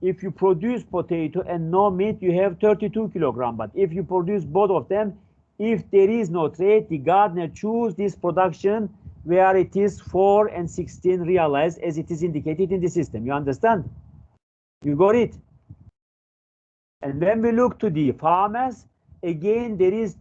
If you produce potato and no meat, you have 32 kilogram. But if you produce both of them, if there is no trade, the gardener choose this production where it is 4 and 16 realized as it is indicated in the system. You understand? You got it? And when we look to the farmers, again, there is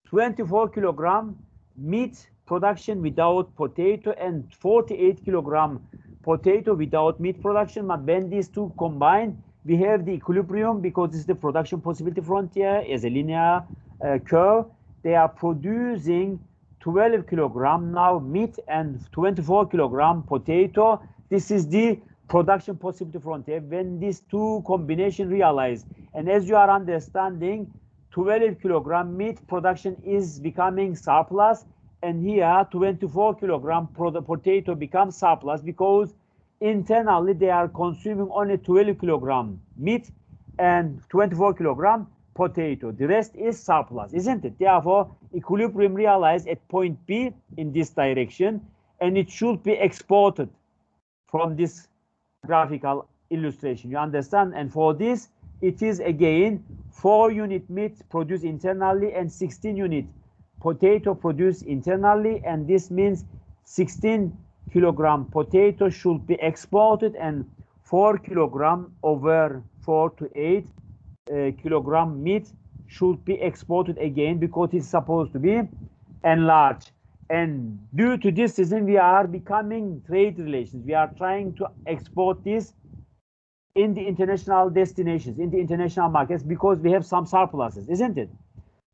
24 kilogram meat production without potato and 48 kilogram potato without meat production. But when these two combine, we have the equilibrium, because this is the production possibility frontier as a linear curve. They are producing 12 kilogram now meat and 24 kilogram potato. This is the production possibility frontier when these two combination realize. And as you are understanding, 12 kilogram meat production is becoming surplus, and here 24 kilogram potato becomes surplus, because internally they are consuming only 12 kilogram meat and 24 kilogram potato. The rest is surplus, isn't it? Therefore, equilibrium realized at point B in this direction, and it should be exported from this graphical illustration. You understand? And for this, it is again 4 unit meat produced internally and 16 unit potato produced internally, and this means 16 kilogram potato should be exported, and 4 kilogram over 4 to 8 kilogram meat should be exported again, because it's supposed to be enlarged. And due to this reason, we are becoming trade relations. We are trying to export this in the international destinations, in the international markets, because we have some surpluses, isn't it?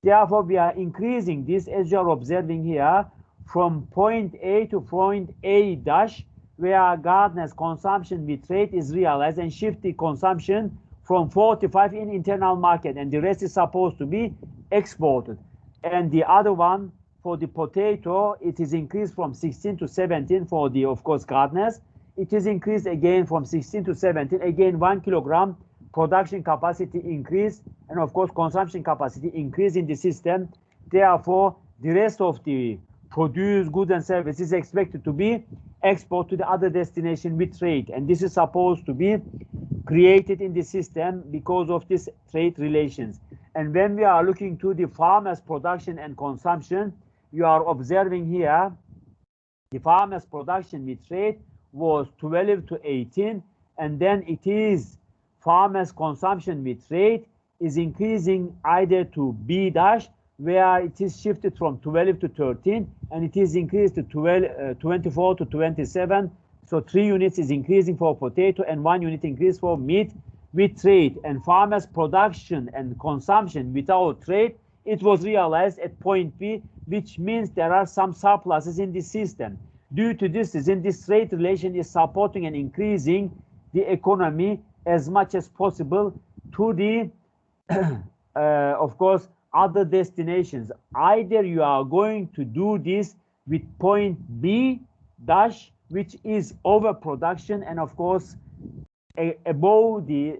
Therefore, we are increasing this, as you are observing here, from point A to point A dash, where gardeners' consumption with trade is realized, and shift the consumption from 45 in internal market, and the rest is supposed to be exported. And the other one, for the potato, it is increased from 16 to 17 for the, of course, gardeners. it is increased again from 16 to 17. Again, 1 kilogram production capacity increase, and of course consumption capacity increase in the system. Therefore, the rest of the produced goods and services is expected to be exported to the other destination with trade, and this is supposed to be created in the system because of this trade relations. And when we are looking to the farmers' production and consumption, you are observing here the farmers' production with trade was 12 to 18, and then it is farmers' consumption with trade is increasing either to B dash, where it is shifted from 12 to 13, and it is increased to 24 to 27. So 3 units is increasing for potato and 1 unit increase for meat with trade. And farmers' production and consumption without trade, it was realized at point B, which means there are some surpluses in the system. Due to this, this trade relation is supporting and increasing the economy as much as possible to the, of course, other destinations. Either you are going to do this with point B dash, which is overproduction and of course above the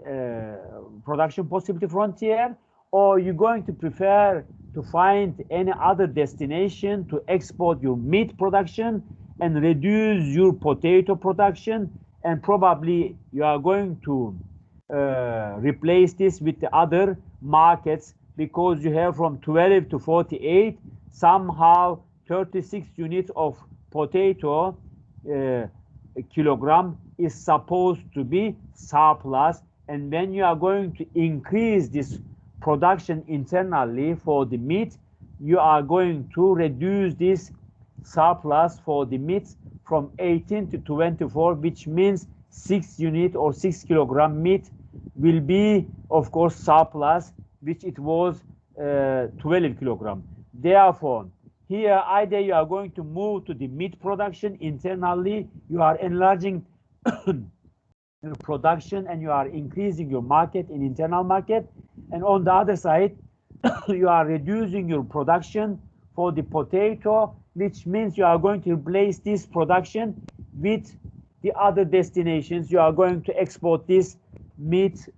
production possibility frontier, or you're going to prefer to find any other destination to export your meat production and reduce your potato production, and probably you are going to replace this with the other markets, because you have from 12 to 48 somehow 36 units of potato kilogram is supposed to be surplus. And when you are going to increase this production internally for the meat, you are going to reduce this surplus for the meat from 18 to 24, which means 6 unit or 6 kilogram meat will be of course surplus, which it was 12 kilogram. Therefore, here either you are going to move to the meat production internally, you are enlarging your production and you are increasing your market in internal market, and on the other side you are reducing your production for the potato, which means you are going to replace this production with the other destinations. You are going to export this meat,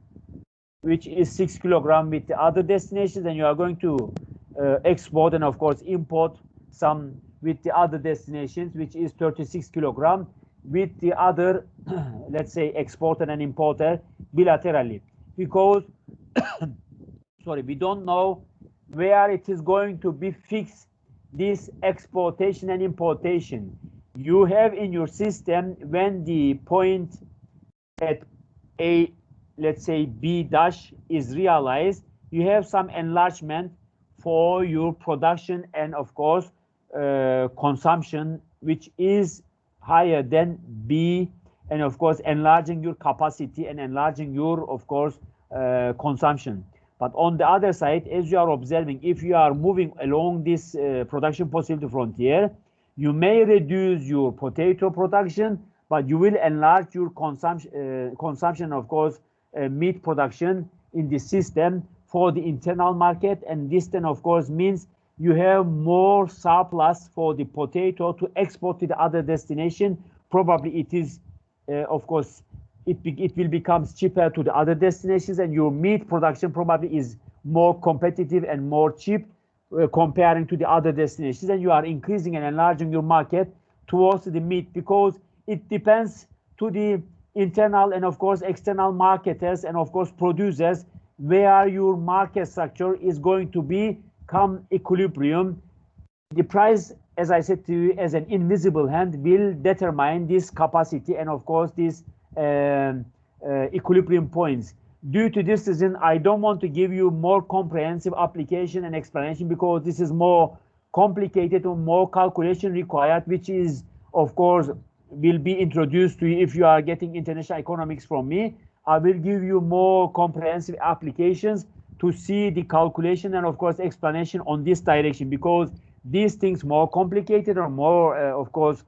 which is 6 kilogram, with the other destinations, and you are going to export and of course import some with the other destinations, which is 36 kilogram with the other let's say exporter and importer bilaterally, because sorry, we don't know where it is going to be fixed, this exportation and importation. You have in your system, when the point at A, let's say B dash is realized, you have some enlargement for your production and of course consumption, which is higher than B, and of course enlarging your capacity and enlarging your of course consumption. But on the other side, as you are observing, if you are moving along this production possibility frontier, you may reduce your potato production, but you will enlarge your consumption of course meat production in the system for the internal market, and this then of course means you have more surplus for the potato to export to the other destination. Probably it is of course it will become cheaper to the other destinations, and your meat production probably is more competitive and more cheap comparing to the other destinations, and you are increasing and enlarging your market towards the meat, because it depends to the internal and of course external marketers and of course producers where your market structure is going to become equilibrium. The price, as I said to you, as an invisible hand will determine this capacity and of course this equilibrium points. Due to this reason, I don't want to give you more comprehensive application and explanation, because this is more complicated or more calculation required, which is of course will be introduced to you if you are getting international economics from me. I will give you more comprehensive applications to see the calculation and of course explanation on this direction, because these things more complicated or more of course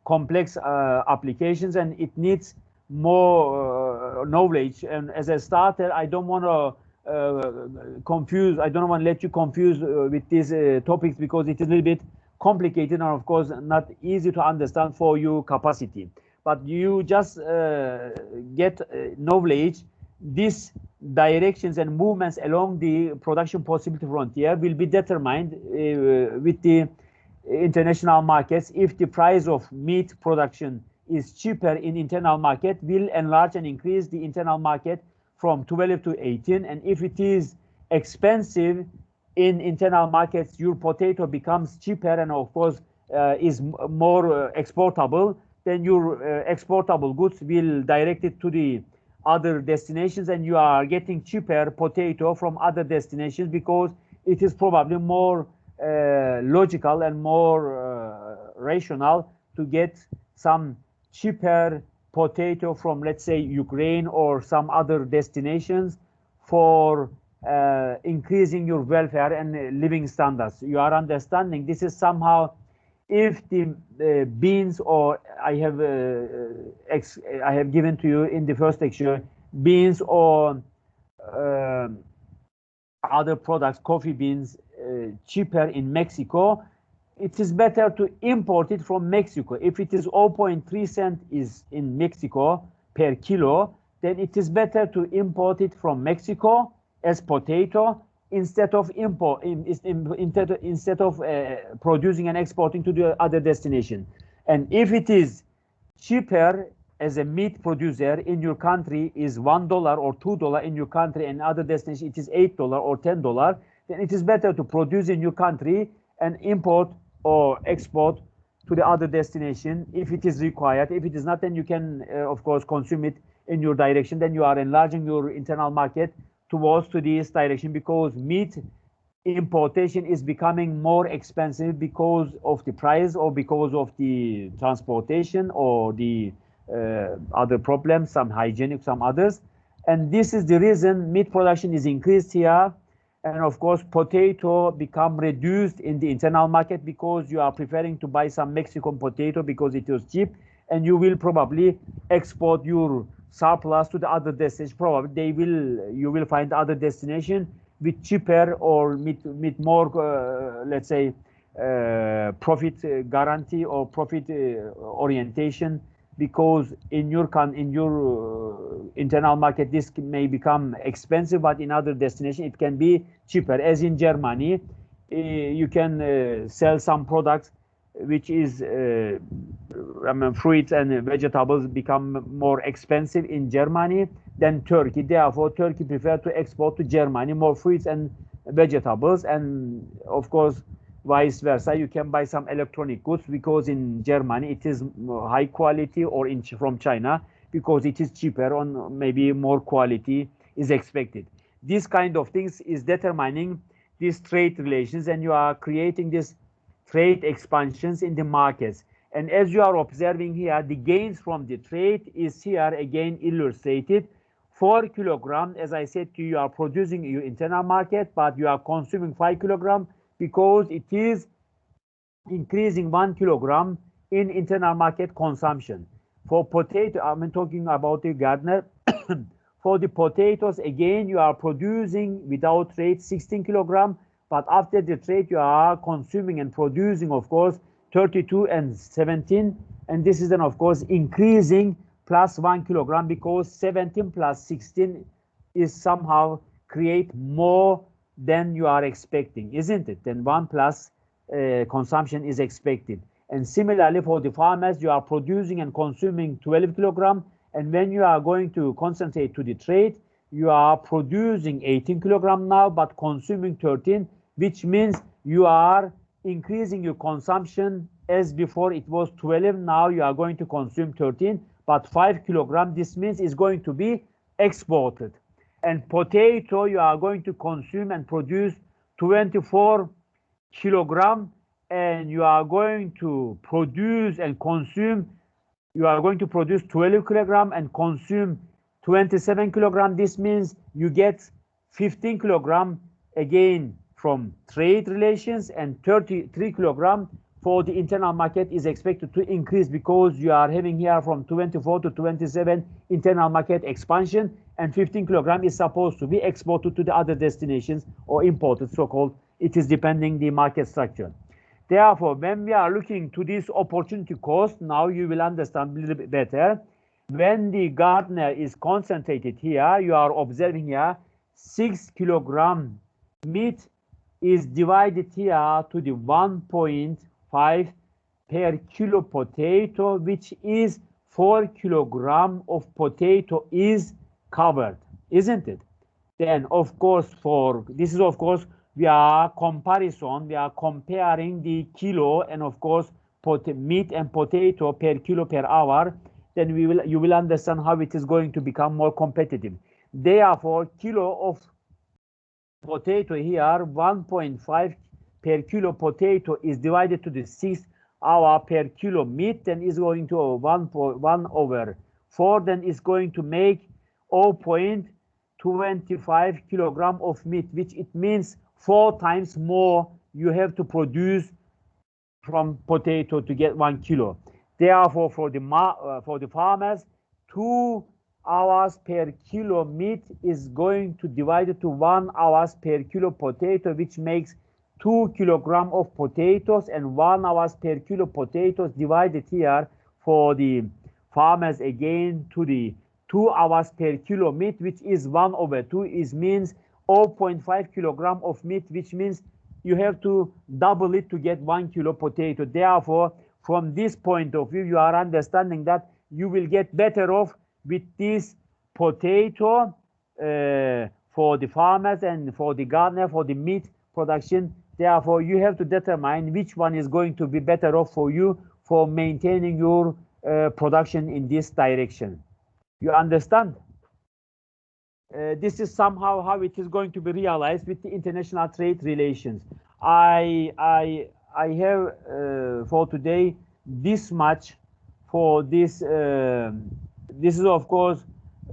complex applications, and it needs more knowledge. And as a starter, I don't want to confuse, I don't want to let you confuse with these topics, because it is a little bit complicated and of course not easy to understand for your capacity. But you just get knowledge. These directions and movements along the production possibility frontier will be determined with the international markets. If the price of meat production is cheaper in internal market, will enlarge and increase the internal market from 12 to 18. And if it is expensive in internal markets, your potato becomes cheaper and of course is more exportable, then your exportable goods will direct it to the other destinations and you are getting cheaper potato from other destinations because it is probably more logical and more rational to get some cheaper potato from, let's say, Ukraine or some other destinations for increasing your welfare and living standards. You are understanding this is somehow, if the beans, or I have given to you in the first lecture, beans or other products, coffee beans, cheaper in Mexico, it is better to import it from Mexico. If it is 0.3 cent is in Mexico per kilo, then it is better to import it from Mexico as potato instead of producing and exporting to the other destination. And if it is cheaper as a meat producer in your country is $1 or $2 in your country, and other destination it is $8 or $10, then it is better to produce in your country and import or export to the other destination if it is required. If it is not, then you can of course consume it in your direction. Then you are enlarging your internal market towards to this direction, because meat importation is becoming more expensive because of the price or because of the transportation or the other problems, some hygienic, some others. And this is the reason meat production is increased here. And of course, potato become reduced in the internal market because you are preferring to buy some Mexican potato because it is cheap, and you will probably export your surplus to the other destination. Probably you will find other destination with cheaper or with more, let's say, profit guarantee or profit orientation, because in your internal market this may become expensive, but in other destination it can be cheaper. As in Germany, you can sell some products which is fruits and vegetables become more expensive in Germany than Turkey. Therefore, Turkey prefer to export to Germany more fruits and vegetables, and of course vice versa. You can buy some electronic goods because in Germany it is high quality, or from China because it is cheaper, on maybe more quality is expected. This kind of things is determining these trade relations, and you are creating this trade expansions in the markets. And as you are observing here, the gains from the trade is here again illustrated. 4 kilograms, as I said to you, you are producing your internal market, but you are consuming 5 kilograms because it is increasing 1 kilogram in internal market consumption. For potato, I'm talking about the gardener. For the potatoes, again, you are producing without trade 16 kilograms, but after the trade, you are consuming and producing, of course, 32 and 17. And this is then, of course, increasing plus 1 kilogram, because 17 plus 16 is somehow create more than you are expecting, isn't it? Then 1 plus consumption is expected. And similarly, for the farmers, you are producing and consuming 12 kilograms. And when you are going to concentrate to the trade, you are producing 18 kilograms now, but consuming 13, which means you are increasing your consumption. As before it was 12, now you are going to consume 13, but 5 kilograms, this means is going to be exported. And potato, you are going to consume and produce 24 kilograms, and you are going to produce and consume, you are going to produce 12 kilograms and consume 27 kilograms. This means you get 15 kilograms again from trade relations, and 33 kilograms for the internal market is expected to increase, because you are having here from 24 to 27 internal market expansion, and 15 kilograms is supposed to be exported to the other destinations or imported, so-called. It is depending the market structure. Therefore, when we are looking to this opportunity cost, now you will understand a little bit better. When the gardener is concentrated here, you are observing here 6 kilogram meat is divided here to the 1.5 per kilo potato, which is 4 kilogram of potato is covered, isn't it? Then, of course, for this is, of course, we are comparing the kilo and, of course, meat and potato per kilo per hour. Then you will understand how it is going to become more competitive. Therefore, kilo of potato here, 1.5 per kilo potato is divided to the 6 hour per kilo meat, then is going to 1 over 4, then is going to make 0.25 kilogram of meat, which it means 4 times more you have to produce from potato to get 1 kilo. Therefore, for the farmers, 2 hours per kilo meat is going to divide it to 1 hours per kilo potato, which makes 2 kilogram of potatoes, and 1 hours per kilo potatoes divided here for the farmers again to the 2 hours per kilo meat, which is 1 over 2, is means 0.5 kilogram of meat, which means you have to double it to get 1 kilo potato. Therefore, from this point of view, you are understanding that you will get better off with this potato for the farmers and for the gardener, for the meat production. Therefore, you have to determine which one is going to be better off for you for maintaining your production in this direction. You understand? This is somehow how it is going to be realized with the international trade relations. I have for today this much for this. This is, of course,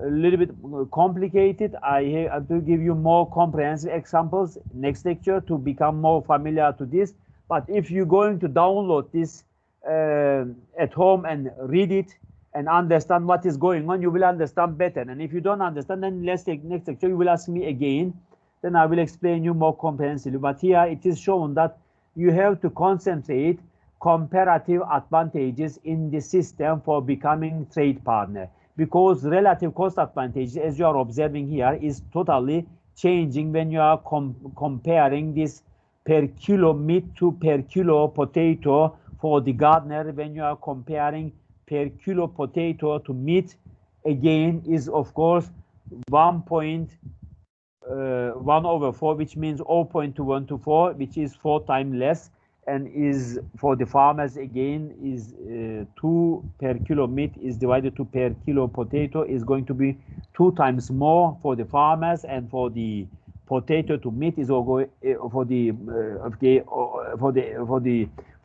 a little bit complicated. I have to give you more comprehensive examples next lecture to become more familiar to this. But if you're going to download this at home and read it and understand what is going on, you will understand better. And if you don't understand, then next lecture you will ask me again. Then I will explain you more comprehensively. But here it is shown that you have to concentrate comparative advantages in the system for becoming trade partner, because relative cost advantage, as you are observing here, is totally changing when you are comparing this per kilo meat to per kilo potato for the gardener. When you are comparing per kilo potato to meat, again is, of course, 1 over 4, which means 0.2124, which is 4 times less, and is for the farmers again is 2 per kilo meat is divided to per kilo potato is going to be 2 times more for the farmers, and for the potato to meat is for the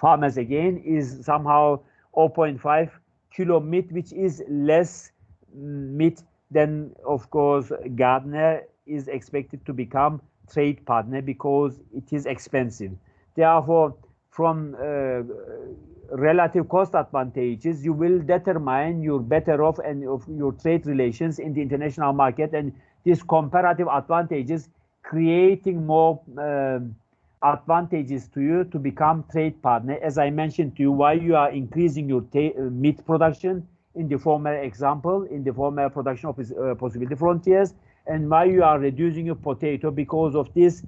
farmers again is somehow 0.5 kilo meat, which is less meat than, of course, gardener is expected to become trade partner because it is expensive. Therefore, from relative cost advantages, you will determine your better off and of your trade relations in the international market, and these comparative advantages creating more advantages to you to become trade partner. As I mentioned to you, why you are increasing your meat production in the former example, in the former production of possibility frontiers, and why you are reducing your potato because of this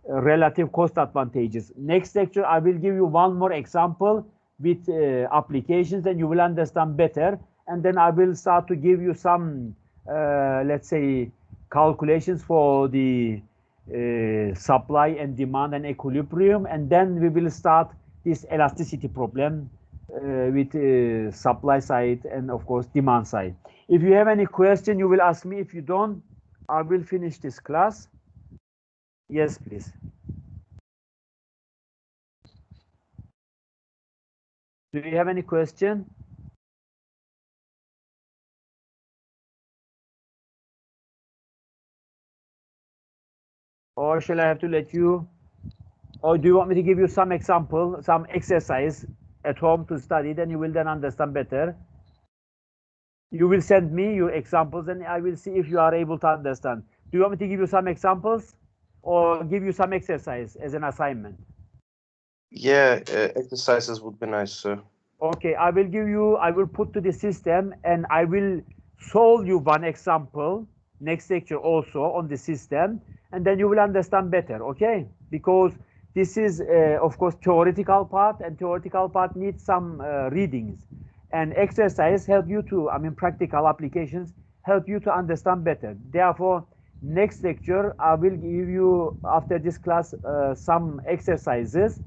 relative cost advantages. Next lecture, I will give you one more example with applications, and you will understand better. And then I will start to give you some, let's say, calculations for the supply and demand and equilibrium. And then we will start this elasticity problem with supply side and, of course, demand side. If you have any question, you will ask me. If you don't, I will finish this class. Yes, please. Do you have any question? Or shall I have to let you? Or do you want me to give you some example, some exercise at home to study? Then you will then understand better. You will send me your examples, and I will see if you are able to understand. Do you want me to give you some examples or give you some exercise as an assignment? Yeah, exercises would be nice, sir. Okay, I will put to the system and I will solve you one example next lecture also on the system, and then you will understand better, okay? Because this is, of course, theoretical part, and theoretical part needs some readings. And exercise help you to, I mean, practical applications help you to understand better. Therefore, next lecture, I will give you, after this class, some exercises.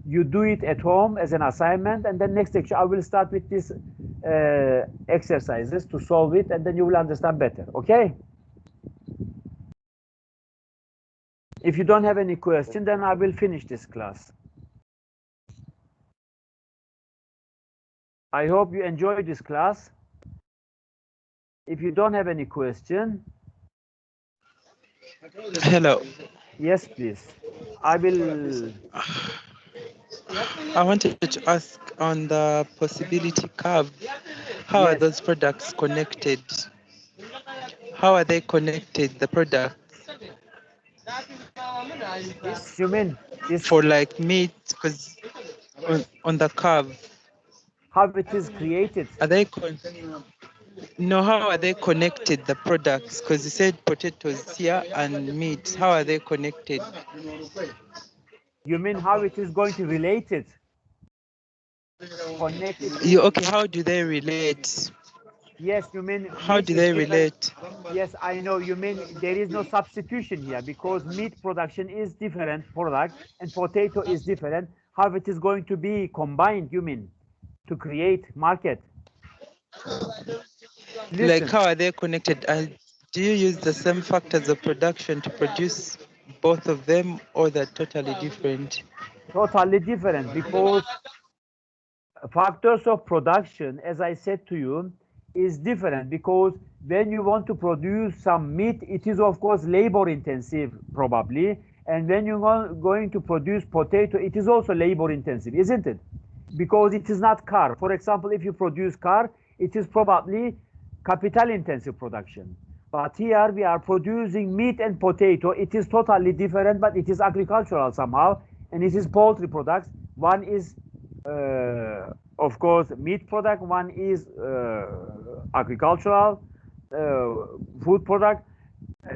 You do it at home as an assignment, and then next lecture I will start with these exercises to solve it, and then you will understand better, okay? If you don't have any question, then I will finish this class. I hope you enjoyed this class. If you don't have any question, Hello. yes, please. I will. I wanted to ask on the possibility curve, how are Yes. those products connected? How are they connected, the products? This, you mean this, For like meat, because on the curve, how it is created? are they no, how are they connected, the products? Because you said potatoes here and meat. How are they connected? You mean how it is going to relate it? Connected You, means, okay, how do they relate? yes, you mean How meat do is they different. relate? Yes, I know. You mean there is no substitution here because meat production is different product and potato is different. How it is going to be combined, you mean, to create market? Like, Listen, how are they connected? Do you use the same factors of production to produce both of them, or they're totally different? totally different because factors of production, as I said to you, is different because when you want to produce some meat, it is of course labor intensive probably, and when you're going to produce potato, it is also labor intensive, isn't it? Because it is not car. For example, if you produce car, it is probably capital intensive production. But here we are producing meat and potato. It is totally different, but it is agricultural somehow, and it is poultry products. One is of course meat product, one is agricultural food product.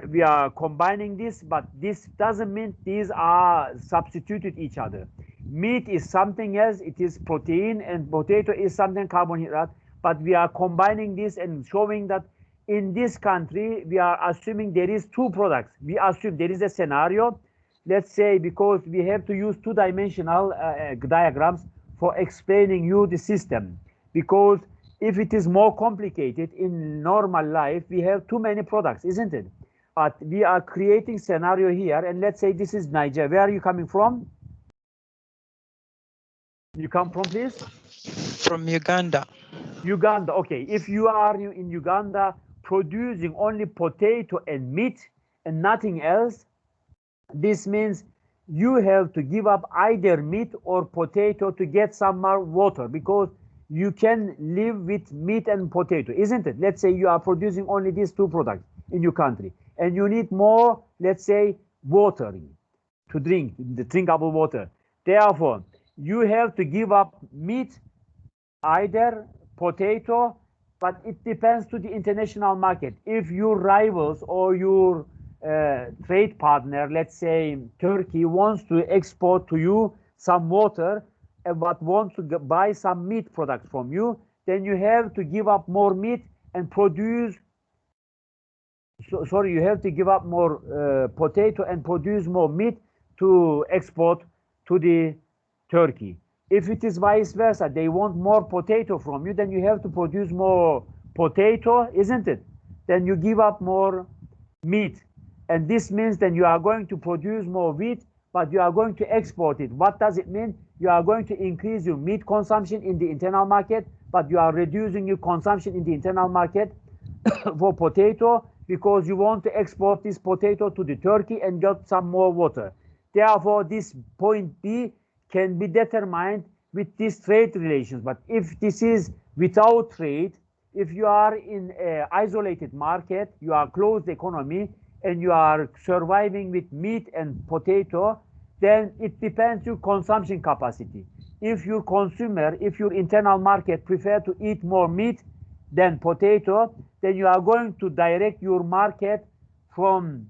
We are combining this, but this doesn't mean these are substituted each other. Meat is something else, it is protein, and potato is something carbohydrate, but we are combining this and showing that in this country we are assuming there is two products. We assume there is a scenario, let's say, because we have to use two-dimensional diagrams for explaining you the system, because if it is more complicated in normal life, we have too many products, isn't it? But we are creating scenario here, and let's say this is Nigeria. Where are you coming from? You come from, please? From Uganda. Uganda. Okay, if you are in Uganda producing only potato and meat and nothing else, this means you have to give up either meat or potato to get some more water, because you can live with meat and potato, isn't it? Let's say you are producing only these two products in your country and you need more, let's say, water to drink, the drinkable water. Therefore, you have to give up meat, either potato, but it depends to the international market. If your rivals or your trade partner, let's say Turkey, wants to export to you some water, but wants to buy some meat products from you, then you have to give up more meat and produce. Sorry, you have to give up more potato and produce more meat to export to the Turkey. If it is vice versa, they want more potato from you, then you have to produce more potato, isn't it? Then you give up more meat. And this means then you are going to produce more wheat, but you are going to export it. What does it mean? You are going to increase your meat consumption in the internal market, but you are reducing your consumption in the internal market for potato, because you want to export this potato to the Turkey and get some more water. Therefore, this point B can be determined with these trade relations. But if this is without trade, if you are in an isolated market, you are closed economy, and you are surviving with meat and potato, then it depends your consumption capacity. If your consumer, if your internal market prefer to eat more meat than potato, then you are going to direct your market from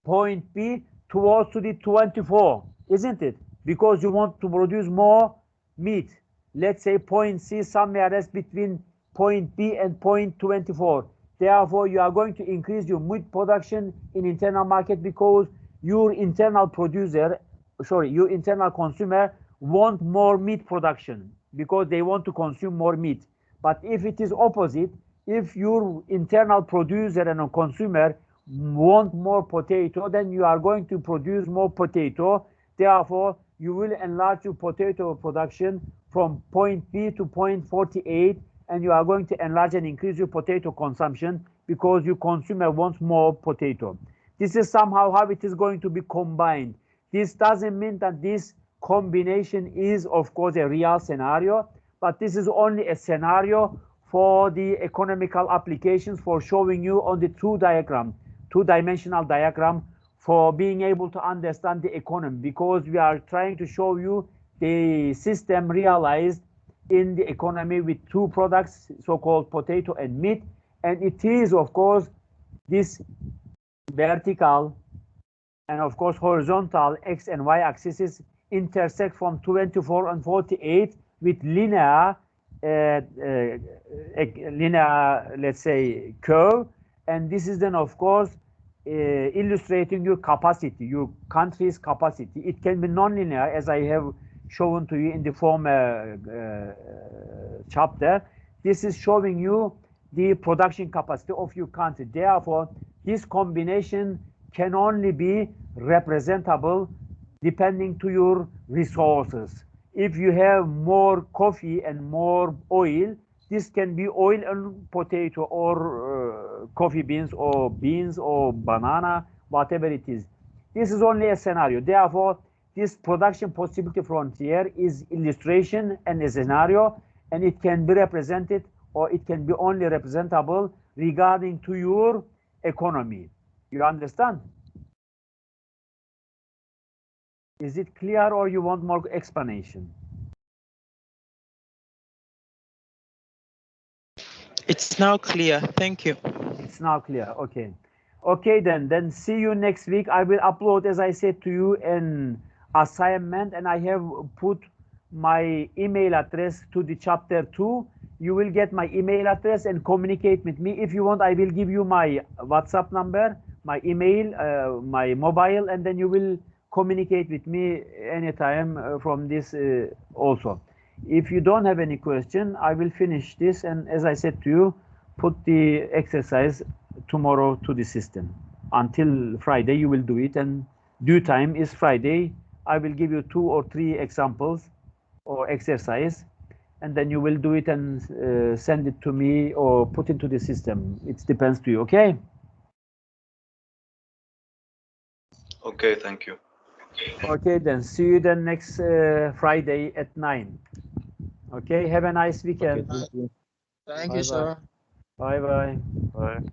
point B towards to the 24, isn't it? Because you want to produce more meat. Let's say point C somewhere else between point B and point 24. Therefore, you are going to increase your meat production in internal market because your internal your internal consumer want more meat production because they want to consume more meat. But if it is opposite, if your internal producer and consumer want more potato, then you are going to produce more potato. Therefore, you will enlarge your potato production from point B to point 48, and you are going to enlarge and increase your potato consumption because your consumer wants more potato. This is somehow how it is going to be combined. This doesn't mean that this combination is, of course, a real scenario, but this is only a scenario for the economical applications for showing you on the two-dimensional diagram for being able to understand the economy, because we are trying to show you the system realized in the economy with two products, so-called potato and meat. And it is, of course, this vertical and, of course, horizontal x and y axes intersect from 24 and 48 with linear, let's say, curve. And this is then, of course, illustrating your capacity, your country's capacity. It can be nonlinear, as I have shown to you in the former chapter. This is showing you the production capacity of your country. Therefore, this combination can only be representable depending to your resources. If you have more coffee and more oil, this can be oil and potato or coffee beans or banana, whatever it is. This is only a scenario. Therefore, this production possibility frontier is illustration and a scenario, and it can be represented or it can be only representable regarding to your economy. You understand? Is it clear or you want more explanation? It's now clear. Thank you. It's now clear. Okay. Okay, then see you next week. I will upload, as I said to you, an assignment, and I have put my email address to the chapter 2. You will get my email address and communicate with me. If you want, I will give you my WhatsApp number, my email, my mobile, and then you will communicate with me anytime from this also. If you don't have any question, I will finish this, and as I said to you, put the exercise tomorrow to the system. Until Friday, you will do it, and due time is Friday. I will give you 2 or 3 examples or exercise, and then you will do it and send it to me or put into the system. It depends to you, okay? Okay, thank you. Okay, then see you then next Friday at 9. Okay, have a nice weekend. Okay, thank you. Thank Bye you, bye. sir. Bye bye. Bye.